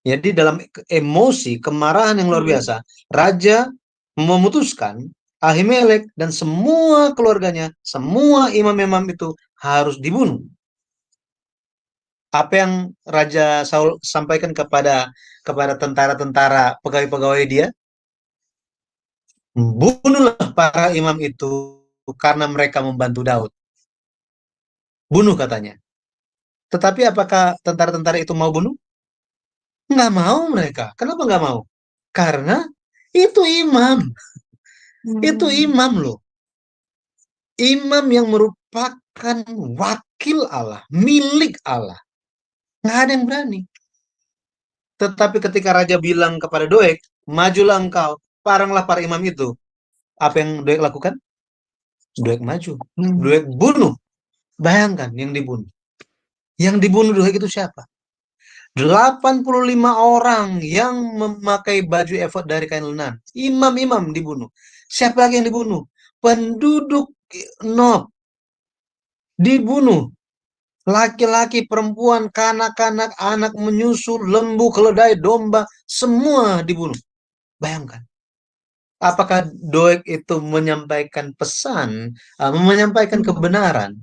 jadi dalam emosi, kemarahan yang luar biasa, raja memutuskan Ahimelek dan semua keluarganya, semua imam-imam itu harus dibunuh. Apa yang Raja Saul sampaikan kepada tentara-tentara, pegawai-pegawai dia? "Bunuhlah para imam itu karena mereka membantu Daud." Bunuh katanya. Tetapi apakah tentara-tentara itu mau bunuh? Nggak mau mereka. Kenapa nggak mau? Karena itu imam. Itu imam loh. Imam yang merupakan wakil Allah, milik Allah. Nggak ada yang berani. Tetapi ketika raja bilang kepada Doeg, "Majulah engkau, paranglah para imam itu." Apa yang Doeg lakukan? Doeg maju. Doeg bunuh. Bayangkan yang dibunuh. Yang dibunuh Doeg itu siapa? 85 orang yang memakai baju efod dari kain lenan. Imam-imam dibunuh. Siapa lagi yang dibunuh? Penduduk Nob dibunuh. Laki-laki, perempuan, kanak-kanak, anak menyusu, lembu, keledai, domba, semua dibunuh. Bayangkan. Apakah Doeg itu menyampaikan pesan, menyampaikan kebenaran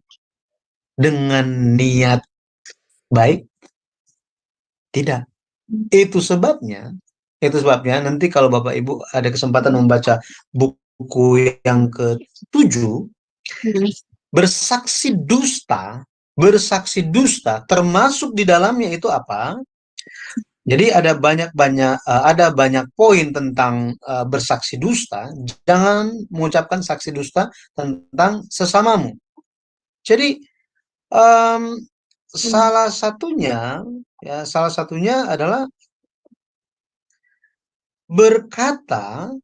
dengan niat baik? Tidak. Itu sebabnya nanti kalau Bapak Ibu ada kesempatan membaca buku yang ke-7, bersaksi dusta termasuk di dalamnya itu apa? Jadi ada banyak poin tentang bersaksi dusta. Jangan mengucapkan saksi dusta tentang sesamamu. Jadi salah satunya adalah berkata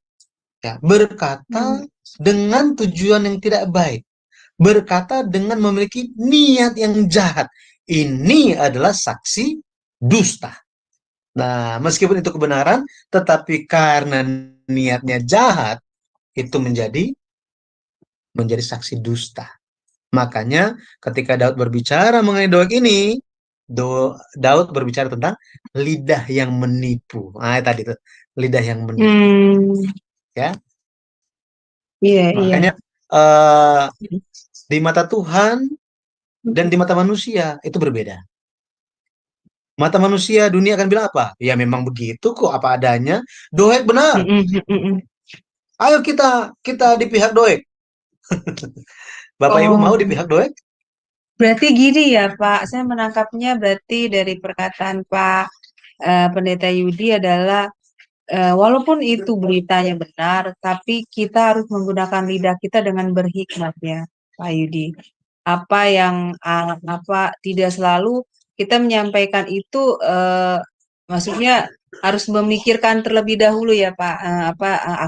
dengan tujuan yang tidak baik, berkata dengan memiliki niat yang jahat. Ini adalah saksi dusta. Nah, meskipun itu kebenaran, tetapi karena niatnya jahat, itu menjadi saksi dusta. Makanya ketika Daud berbicara mengenai Doeg ini, Daud berbicara tentang lidah yang menipu. Nah, tadi tuh, lidah yang menipu. Ya, Iya, iya. makanya di mata Tuhan dan di mata manusia itu berbeda. Mata manusia, dunia akan bilang apa? Ya memang begitu kok, apa adanya. Doeg benar. Ayo kita di pihak Doeg. Bapak Ibu mau di pihak Doeg? Berarti gini ya Pak, saya menangkapnya berarti dari perkataan Pak Pendeta Yudi adalah walaupun itu beritanya benar, tapi kita harus menggunakan lidah kita dengan berhikmat ya, Pak Yudi. Apa tidak selalu kita menyampaikan itu, maksudnya harus memikirkan terlebih dahulu ya Pak,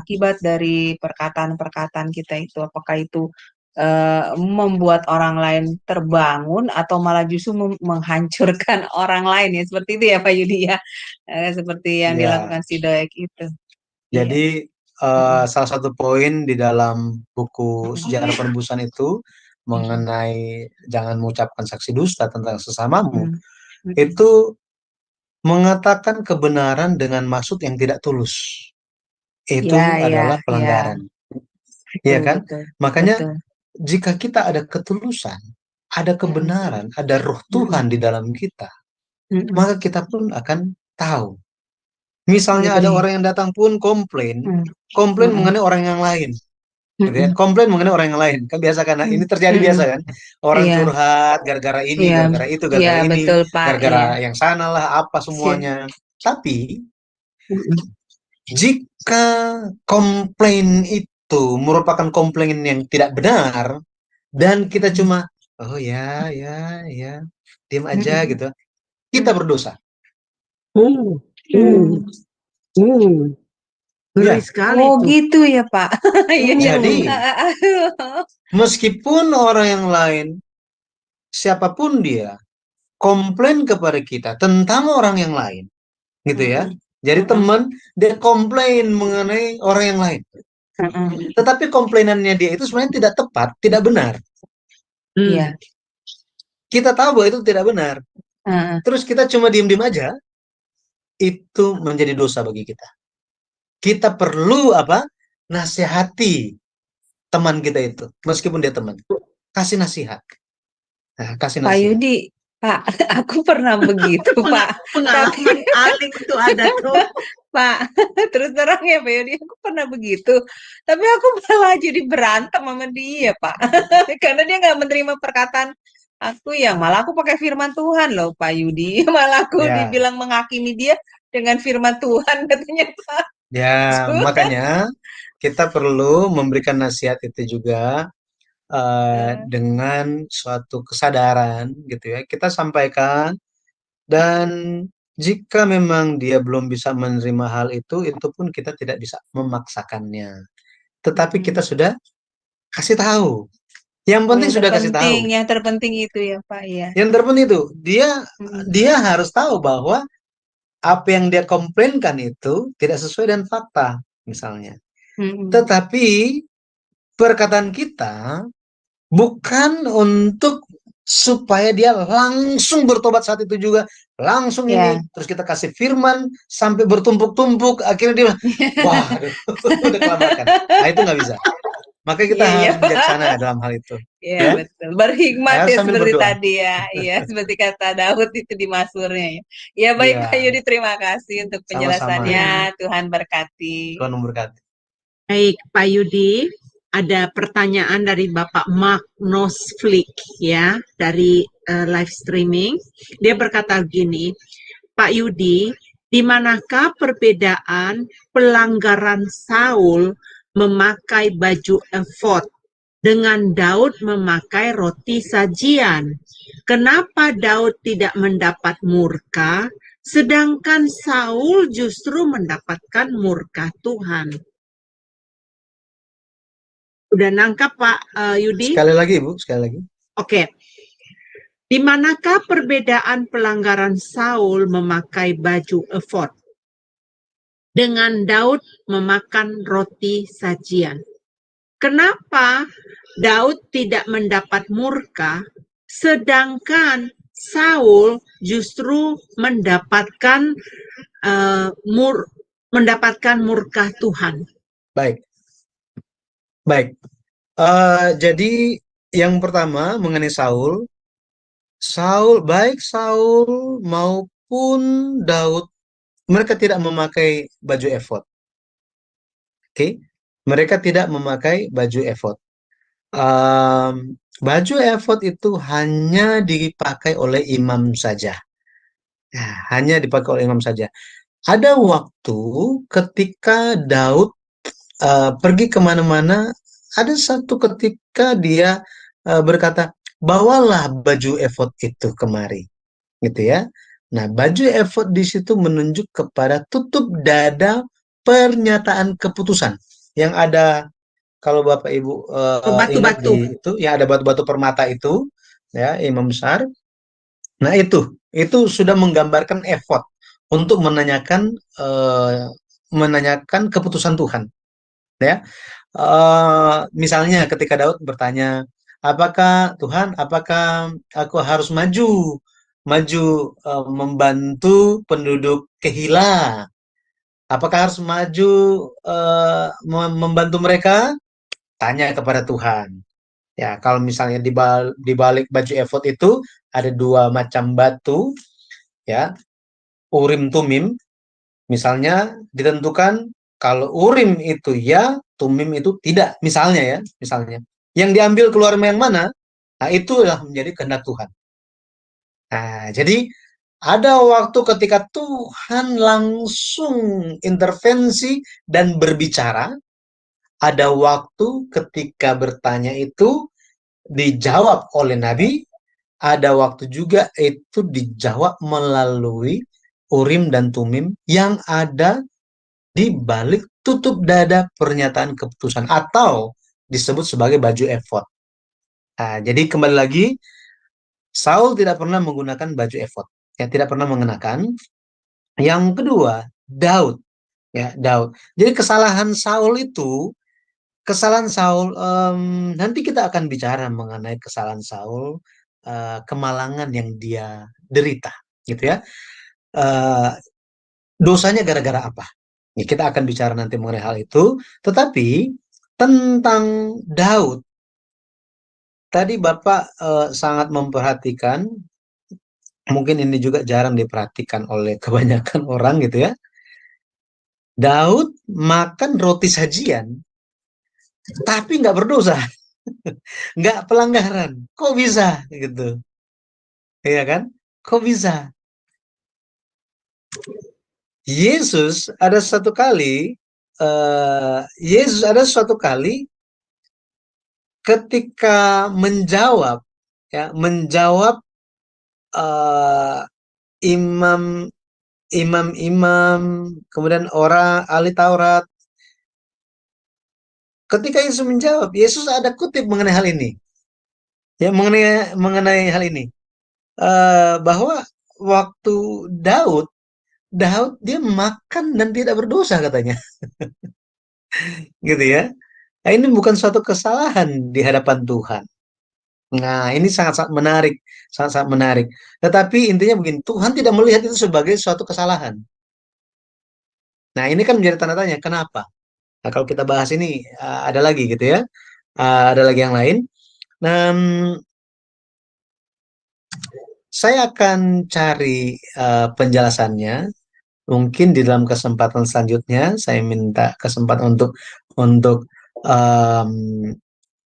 akibat dari perkataan-perkataan kita itu, apakah itu membuat orang lain terbangun atau malah justru menghancurkan orang lain ya, seperti itu ya Pak Yudi ya, seperti yang Ya. dilakukan si Doeg itu. Jadi salah satu poin di dalam buku Sejarah Penebusan itu mengenai jangan mengucapkan saksi dusta tentang sesamamu, itu mengatakan kebenaran dengan maksud yang tidak tulus. Itu adalah pelanggaran. Iya kan? Betul, Makanya betul. jika kita ada ketulusan, ada kebenaran, ada roh Tuhan di dalam kita, maka kita pun akan tahu. Misalnya ada orang yang datang pun komplain mengenai orang yang lain. Gitu ya, komplain mengenai orang yang lain. Kan biasa kan, ini terjadi biasa kan. Orang Iya. curhat gara-gara ini, Iya, gara-gara itu, iya gara-gara ini, betul Pak, gara-gara iya. yang sana lah, apa semuanya. Tapi jika komplain itu merupakan komplain yang tidak benar dan kita cuma oh ya, diam aja gitu, kita berdosa. Ngeri Ya. sekali Oh tuh. gitu ya Pak. Jadi meskipun orang yang lain, siapapun dia, komplain kepada kita tentang orang yang lain, gitu ya. Jadi teman, dia komplain mengenai orang yang lain. Tetapi komplainannya dia itu sebenarnya tidak tepat, tidak benar. Iya. Kita tahu bahwa itu tidak benar. Terus kita cuma diem-diem aja, itu menjadi dosa bagi kita. Kita perlu nasihati teman kita itu, meskipun dia teman. Kasih nasihat. Nah, kasih Pak nasihat. Yudi, Pak, aku pernah begitu Pak. Pengalaman Alik itu ada tuh. Pak, terus terang ya Pak Yudi, aku pernah begitu. Tapi aku malah jadi berantem sama dia Pak. Karena dia nggak menerima perkataan aku, yang malah aku pakai firman Tuhan loh Pak Yudi. Malah aku dibilang menghakimi dia dengan firman Tuhan katanya Pak. Ya, makanya kita perlu memberikan nasihat itu juga dengan suatu kesadaran gitu ya. Kita sampaikan, dan jika memang dia belum bisa menerima hal itu pun kita tidak bisa memaksakannya. Tetapi kita sudah kasih tahu. Yang penting sudah kasih tahu. Yang terpenting itu ya Pak ya. Yang terpenting itu dia harus tahu bahwa apa yang dia komplainkan itu tidak sesuai dengan fakta misalnya. Tetapi perkataan kita bukan untuk supaya dia langsung bertobat saat itu juga, langsung ini, terus kita kasih firman sampai bertumpuk-tumpuk, akhirnya dia wah, udah kelabakan. Nah, itu nggak bisa. Maka kita harus bijaksana dalam hal itu. Iya, betul. Berhikmat ya seperti berdoa. tadi ya. Iya, seperti kata Daud itu di Mazmurnya ya. Ya baik Pak Yudi, terima kasih untuk penjelasannya. Tuhan berkati. Tuhan memberkati. Baik, Pak Yudi, ada pertanyaan dari Bapak Mark Nosflick ya, dari live streaming. Dia berkata gini, Pak Yudi, di manakah perbedaan pelanggaran Saul memakai baju efod dengan Daud memakai roti sajian? Kenapa Daud tidak mendapat murka, sedangkan Saul justru mendapatkan murka Tuhan? Udah nangkap Pak Yudi? Sekali lagi Bu, sekali lagi. Oke. Di manakah perbedaan pelanggaran Saul memakai baju efod dengan Daud memakan roti sajian? Kenapa Daud tidak mendapat murka, sedangkan Saul justru mendapatkan murka Tuhan? Baik, baik. Jadi yang pertama mengenai Saul, baik Saul maupun Daud, mereka tidak memakai baju efod. Oke, mereka tidak memakai baju efod. Baju efod itu hanya dipakai oleh imam saja. Ya, hanya dipakai oleh imam saja. Ada waktu ketika Daud pergi kemana-mana, ada satu ketika dia berkata, bawalah baju efod itu kemari, gitu ya. Nah, baju efod di situ menunjuk kepada tutup dada pernyataan keputusan yang ada. Kalau Bapak Ibu ingat Batu-batu. di itu, yang ada batu-batu permata itu, ya, imam besar. Nah, itu sudah menggambarkan efod untuk menanyakan keputusan Tuhan, ya. Misalnya ketika Daud bertanya, apakah Tuhan, apakah aku harus maju membantu penduduk Kehila? Apakah harus maju membantu mereka? Tanya kepada Tuhan. Ya, kalau misalnya di balik baju efod itu ada dua macam batu, ya, Urim Tumim. Misalnya ditentukan kalau Urim itu ya, Tumim itu tidak, misalnya ya, misalnya. Yang diambil keluar yang mana? Nah, itulah menjadi kehendak Tuhan. Nah, jadi ada waktu ketika Tuhan langsung intervensi dan berbicara. Ada waktu ketika bertanya itu dijawab oleh Nabi. Ada waktu juga itu dijawab melalui Urim dan Tumim yang ada di balik tutup dada pernyataan keputusan atau disebut sebagai baju efod. Nah, jadi kembali lagi, Saul tidak pernah menggunakan baju efod, ya, tidak pernah mengenakan. Yang kedua, Daud, ya, Daud. Jadi kesalahan Saul, nanti kita akan bicara mengenai kesalahan Saul, kemalangan yang dia derita, gitu ya. Dosanya gara-gara apa? Ya, kita akan bicara nanti mengenai hal itu. Tetapi tentang Daud, tadi Bapak sangat memperhatikan, mungkin ini juga jarang diperhatikan oleh kebanyakan orang gitu ya. Daud makan roti sajian, tapi nggak berdosa, nggak pelanggaran. Kok bisa gitu? Iya kan? Kok bisa? Yesus ada satu kali, ketika menjawab, ya, menjawab eh, imam imam-imam, kemudian orang ahli Taurat. Ketika Yesus menjawab, Yesus ada kutip mengenai hal ini, ya, mengenai hal ini, bahwa waktu Daud dia makan dan tidak berdosa katanya, gitu ya. Nah, ini bukan suatu kesalahan di hadapan Tuhan. Nah, ini sangat-sangat menarik, sangat-sangat menarik. Tetapi intinya begini, Tuhan tidak melihat itu sebagai suatu kesalahan. Nah, ini kan menjadi tanda tanya, kenapa? Nah, kalau kita bahas ini ada lagi gitu ya, ada lagi yang lain. Nah, saya akan cari penjelasannya. Mungkin di dalam kesempatan selanjutnya, saya minta kesempatan untuk em,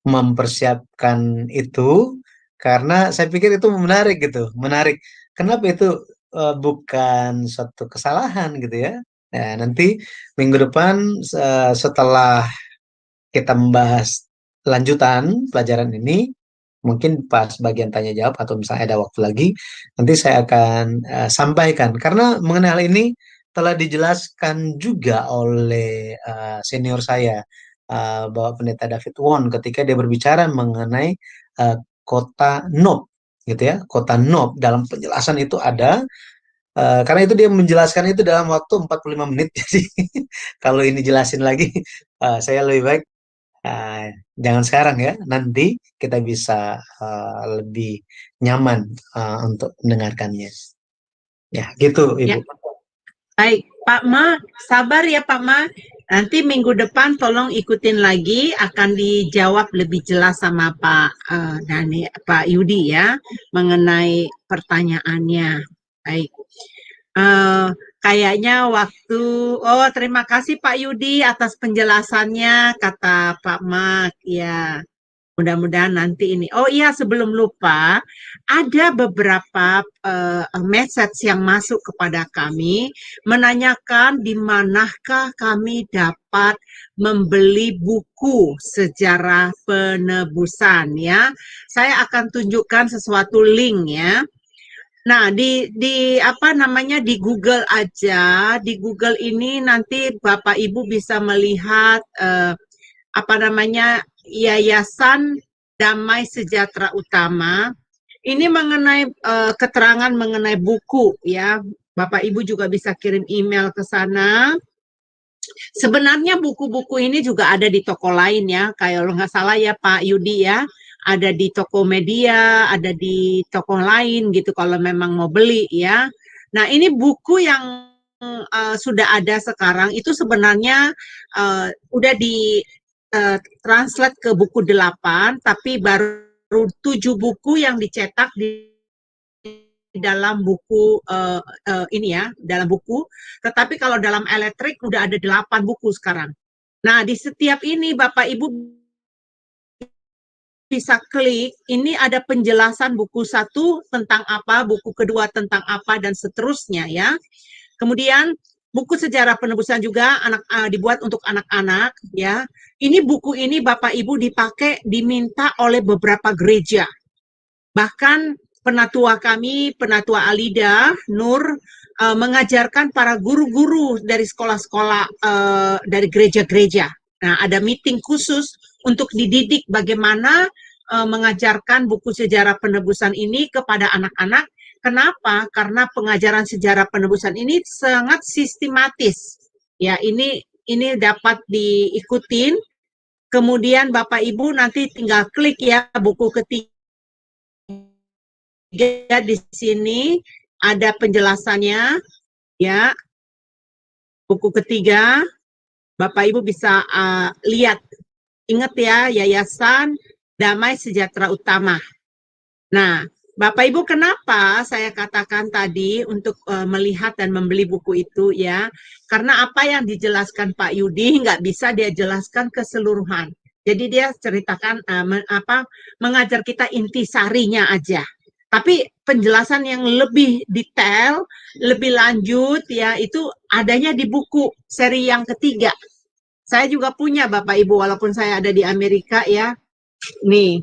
mempersiapkan itu, karena saya pikir itu menarik gitu, menarik. Kenapa itu bukan suatu kesalahan gitu ya? Nah, nanti minggu depan setelah kita membahas lanjutan pelajaran ini, mungkin pas bagian tanya jawab atau misalnya ada waktu lagi, nanti saya akan sampaikan. Karena mengenai hal ini telah dijelaskan juga oleh senior saya, Bapak Pendeta David Won, ketika dia berbicara mengenai kota Nob, gitu ya, kota Nob. Dalam penjelasan itu ada, karena itu dia menjelaskan itu dalam waktu 45 menit. Jadi kalau ini jelasin lagi, saya lebih baik Jangan sekarang ya, nanti kita bisa lebih nyaman untuk mendengarkannya. Ya, gitu Ya, Ibu. baik, Pak Ma, sabar ya Pak Ma. Nanti minggu depan tolong ikutin lagi, akan dijawab lebih jelas sama Pak Yudi ya, mengenai pertanyaannya. Baik. Eh, Kayaknya terima kasih Pak Yudi atas penjelasannya, kata Pak Mak. Ya, mudah-mudahan nanti ini. Oh iya, sebelum lupa, ada beberapa message yang masuk kepada kami menanyakan di manakah kami dapat membeli buku sejarah penebusan ya. Saya akan tunjukkan sesuatu link ya. Nah, di apa namanya di Google aja, di Google ini nanti Bapak Ibu bisa melihat apa namanya Yayasan Damai Sejahtera Utama. Ini mengenai keterangan mengenai buku ya. Bapak Ibu juga bisa kirim email ke sana. Sebenarnya buku-buku ini juga ada di toko lain ya, kalau nggak salah ya Pak Yudi ya, ada di toko media, ada di toko lain gitu kalau memang mau beli ya. Nah ini buku yang sudah ada sekarang itu sebenarnya udah di translate ke buku 8, tapi baru 7 buku yang dicetak di dalam buku ini ya, dalam buku. Tetapi kalau dalam elektrik udah ada 8 buku sekarang. Nah, di setiap ini Bapak Ibu bisa klik, ini ada penjelasan buku 1 tentang apa, buku kedua tentang apa, dan seterusnya ya. Kemudian buku sejarah penebusan juga dibuat untuk anak-anak ya. Ini buku ini Bapak Ibu diminta oleh beberapa gereja. Bahkan penatua kami, penatua Alida, Nur, mengajarkan para guru-guru dari sekolah-sekolah dari gereja-gereja. Nah, ada meeting khusus untuk dididik bagaimana mengajarkan buku sejarah penebusan ini kepada anak-anak. Kenapa? Karena pengajaran sejarah penebusan ini sangat sistematis. Ya, ini dapat diikutin. Kemudian Bapak Ibu nanti tinggal klik ya buku ketiga di sini ada penjelasannya ya. Buku ketiga Bapak Ibu bisa lihat. Ingat ya, Yayasan Damai Sejahtera Utama. Nah, Bapak Ibu kenapa saya katakan tadi untuk melihat dan membeli buku itu ya? Karena apa yang dijelaskan Pak Yudi nggak bisa dia jelaskan keseluruhan. Jadi dia ceritakan mengajar kita intisarinya aja. Tapi penjelasan yang lebih detail, lebih lanjut ya itu adanya di buku seri yang ketiga. Saya juga punya Bapak Ibu walaupun saya ada di Amerika ya. Nih,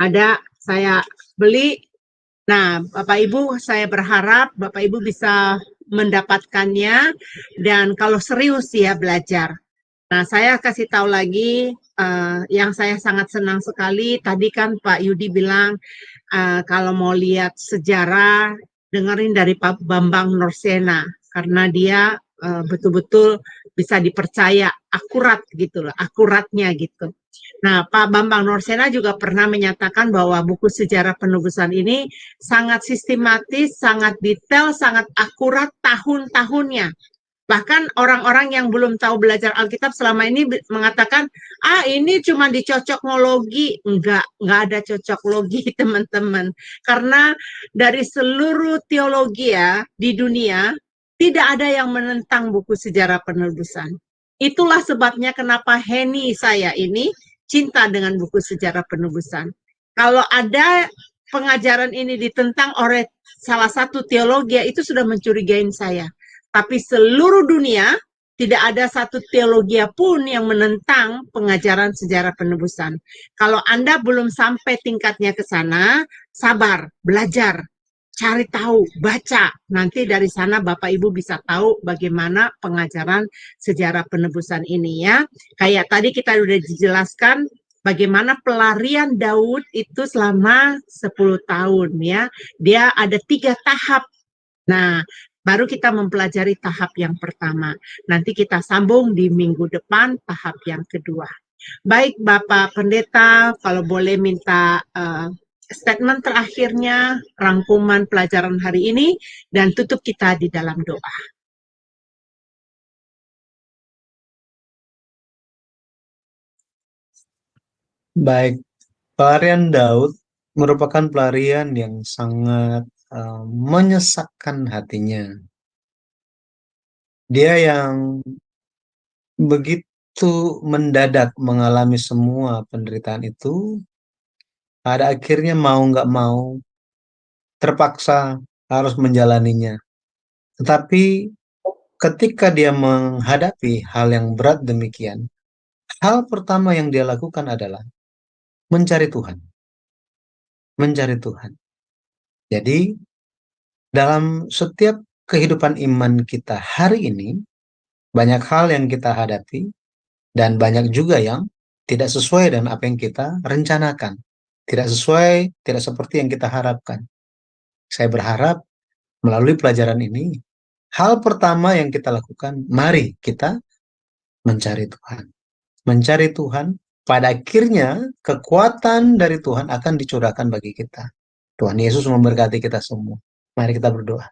ada saya beli. Nah, Bapak Ibu saya berharap Bapak Ibu bisa mendapatkannya dan kalau serius ya belajar. Nah, saya kasih tahu lagi yang saya sangat senang sekali. Tadi kan Pak Yudi bilang kalau mau lihat sejarah, dengerin dari Pak Bambang Norsena. Karena dia betul-betul bisa dipercaya akurat gitu loh, akuratnya gitu. Nah, Pak Bambang Norsena juga pernah menyatakan bahwa buku sejarah penebusan ini sangat sistematis, sangat detail, sangat akurat tahun-tahunnya. Bahkan orang-orang yang belum tahu belajar Alkitab selama ini mengatakan, ini cuma dicocokologi. Enggak ada cocokologi teman-teman. Karena dari seluruh teologi ya di dunia, tidak ada yang menentang buku sejarah penebusan. Itulah sebabnya kenapa Henny saya ini cinta dengan buku sejarah penebusan. Kalau ada pengajaran ini ditentang oleh salah satu teologi, itu sudah mencurigai saya. Tapi seluruh dunia tidak ada satu teologi pun yang menentang pengajaran sejarah penebusan. Kalau Anda belum sampai tingkatnya ke sana, sabar, belajar, cari tahu, baca. Nanti dari sana Bapak Ibu bisa tahu bagaimana pengajaran sejarah penebusan ini ya. Kayak tadi kita sudah dijelaskan bagaimana pelarian Daud itu selama 10 tahun ya. Dia ada 3 tahap. Nah, baru kita mempelajari tahap yang pertama. Nanti kita sambung di minggu depan tahap yang kedua. Baik Bapak Pendeta, kalau boleh minta statement terakhirnya, rangkuman pelajaran hari ini, dan tutup kita di dalam doa. Baik, pelarian Daud merupakan pelarian yang sangat menyesakkan hatinya. Dia yang begitu mendadak mengalami semua penderitaan itu, pada akhirnya mau nggak mau terpaksa harus menjalaninya. Tetapi ketika dia menghadapi hal yang berat demikian, hal pertama yang dia lakukan adalah mencari Tuhan. Mencari Tuhan. Jadi, dalam setiap kehidupan iman kita hari ini, banyak hal yang kita hadapi, dan banyak juga yang tidak sesuai dengan apa yang kita rencanakan. Tidak sesuai, tidak seperti yang kita harapkan. Saya berharap melalui pelajaran ini, hal pertama yang kita lakukan, mari kita mencari Tuhan. Mencari Tuhan, pada akhirnya kekuatan dari Tuhan akan dicurahkan bagi kita. Tuhan Yesus memberkati kita semua. Mari kita berdoa.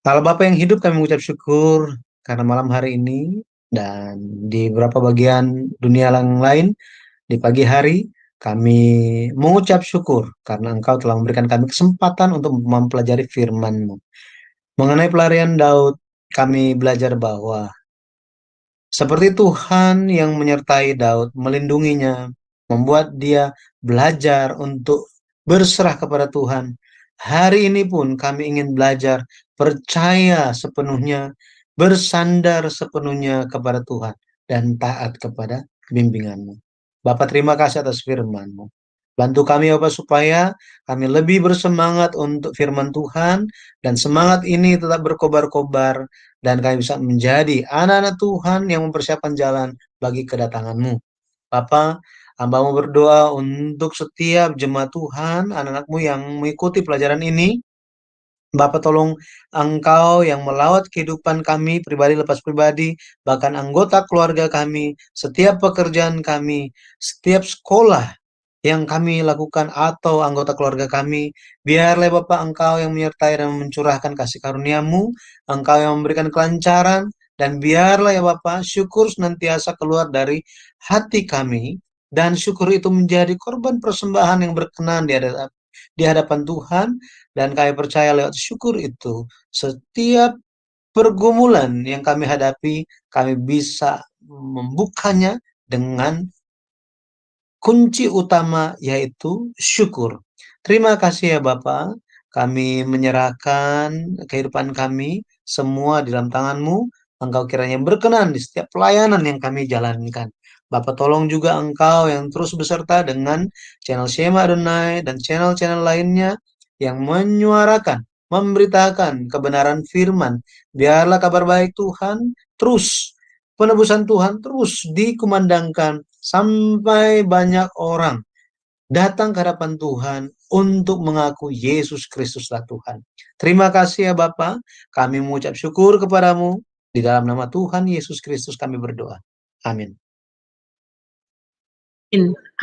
Allah Bapa yang hidup, kami mengucap syukur karena malam hari ini dan di beberapa bagian dunia yang lain, di pagi hari, kami mengucap syukur karena Engkau telah memberikan kami kesempatan untuk mempelajari firman-Mu. Mengenai pelarian Daud, kami belajar bahwa seperti Tuhan yang menyertai Daud, melindunginya, membuat dia belajar untuk berserah kepada Tuhan. Hari ini pun kami ingin belajar percaya sepenuhnya, bersandar sepenuhnya kepada Tuhan, dan taat kepada bimbingan-Mu. Bapak, terima kasih atas firman-Mu. Bantu kami Bapak supaya kami lebih bersemangat untuk firman Tuhan, dan semangat ini tetap berkobar-kobar, dan kami bisa menjadi anak-anak Tuhan yang mempersiapkan jalan bagi kedatangan-Mu. Bapa, hamba-Mu berdoa untuk setiap jemaat Tuhan, anak-anak-Mu yang mengikuti pelajaran ini. Bapak, tolong Engkau yang melawat kehidupan kami, pribadi lepas pribadi, bahkan anggota keluarga kami, setiap pekerjaan kami, setiap sekolah yang kami lakukan atau anggota keluarga kami. Biarlah Bapak Engkau yang menyertai dan mencurahkan kasih karunia-Mu, Engkau yang memberikan kelancaran, dan biarlah ya Bapak, syukur senantiasa keluar dari hati kami, dan syukur itu menjadi korban persembahan yang berkenan di hadapan Tuhan, dan kami percaya lewat syukur itu, setiap pergumulan yang kami hadapi, kami bisa membukanya dengan kunci utama, yaitu syukur. Terima kasih ya Bapak, kami menyerahkan kehidupan kami semua di dalam tangan-Mu. Engkau kiranya berkenan di setiap pelayanan yang kami jalankan. Bapak, tolong juga Engkau yang terus beserta dengan channel Shema Adonai dan channel-channel lainnya yang menyuarakan, memberitakan kebenaran firman. Biarlah kabar baik Tuhan terus, penebusan Tuhan terus dikumandangkan sampai banyak orang datang ke hadapan Tuhan untuk mengaku Yesus Kristuslah Tuhan. Terima kasih ya Bapa, kami mengucap syukur kepadamu. Di dalam nama Tuhan Yesus Kristus kami berdoa. Amin.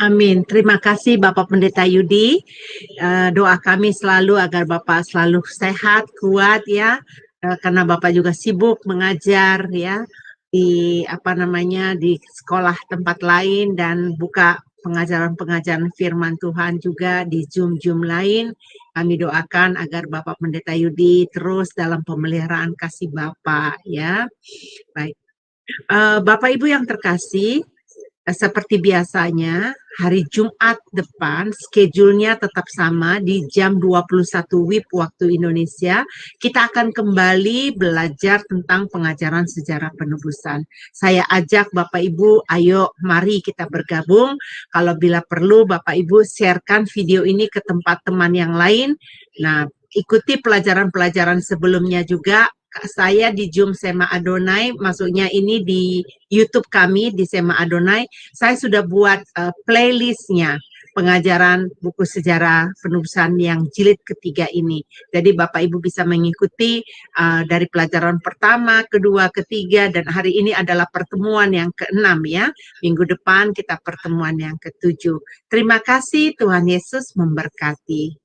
Amin. Terima kasih Bapak Pendeta Yudi. Doa kami selalu agar Bapak selalu sehat, kuat ya, karena Bapak juga sibuk mengajar ya di di sekolah tempat lain, dan buka pengajaran-pengajaran firman Tuhan juga di Zoom lain. Kami doakan agar Bapak Pendeta Yudi terus dalam pemeliharaan kasih Bapak ya. Baik. Bapak Ibu yang terkasih, seperti biasanya, hari Jumat depan, schedule-nya tetap sama di jam 21 WIB waktu Indonesia. Kita akan kembali belajar tentang pengajaran sejarah penebusan. Saya ajak Bapak Ibu, ayo mari kita bergabung. Kalau bila perlu, Bapak Ibu sharekan video ini ke tempat teman yang lain. Nah, ikuti pelajaran-pelajaran sebelumnya juga. Saya di Zoom Sema Adonai, maksudnya ini di YouTube kami di Sema Adonai, saya sudah buat playlistnya. pengajaran buku sejarah penubusan yang jilid ketiga ini. Jadi Bapak Ibu bisa mengikuti dari pelajaran pertama, kedua, ketiga, dan hari ini adalah pertemuan yang ke-6 ya. Minggu depan kita pertemuan yang ke-7. Terima kasih, Tuhan Yesus memberkati.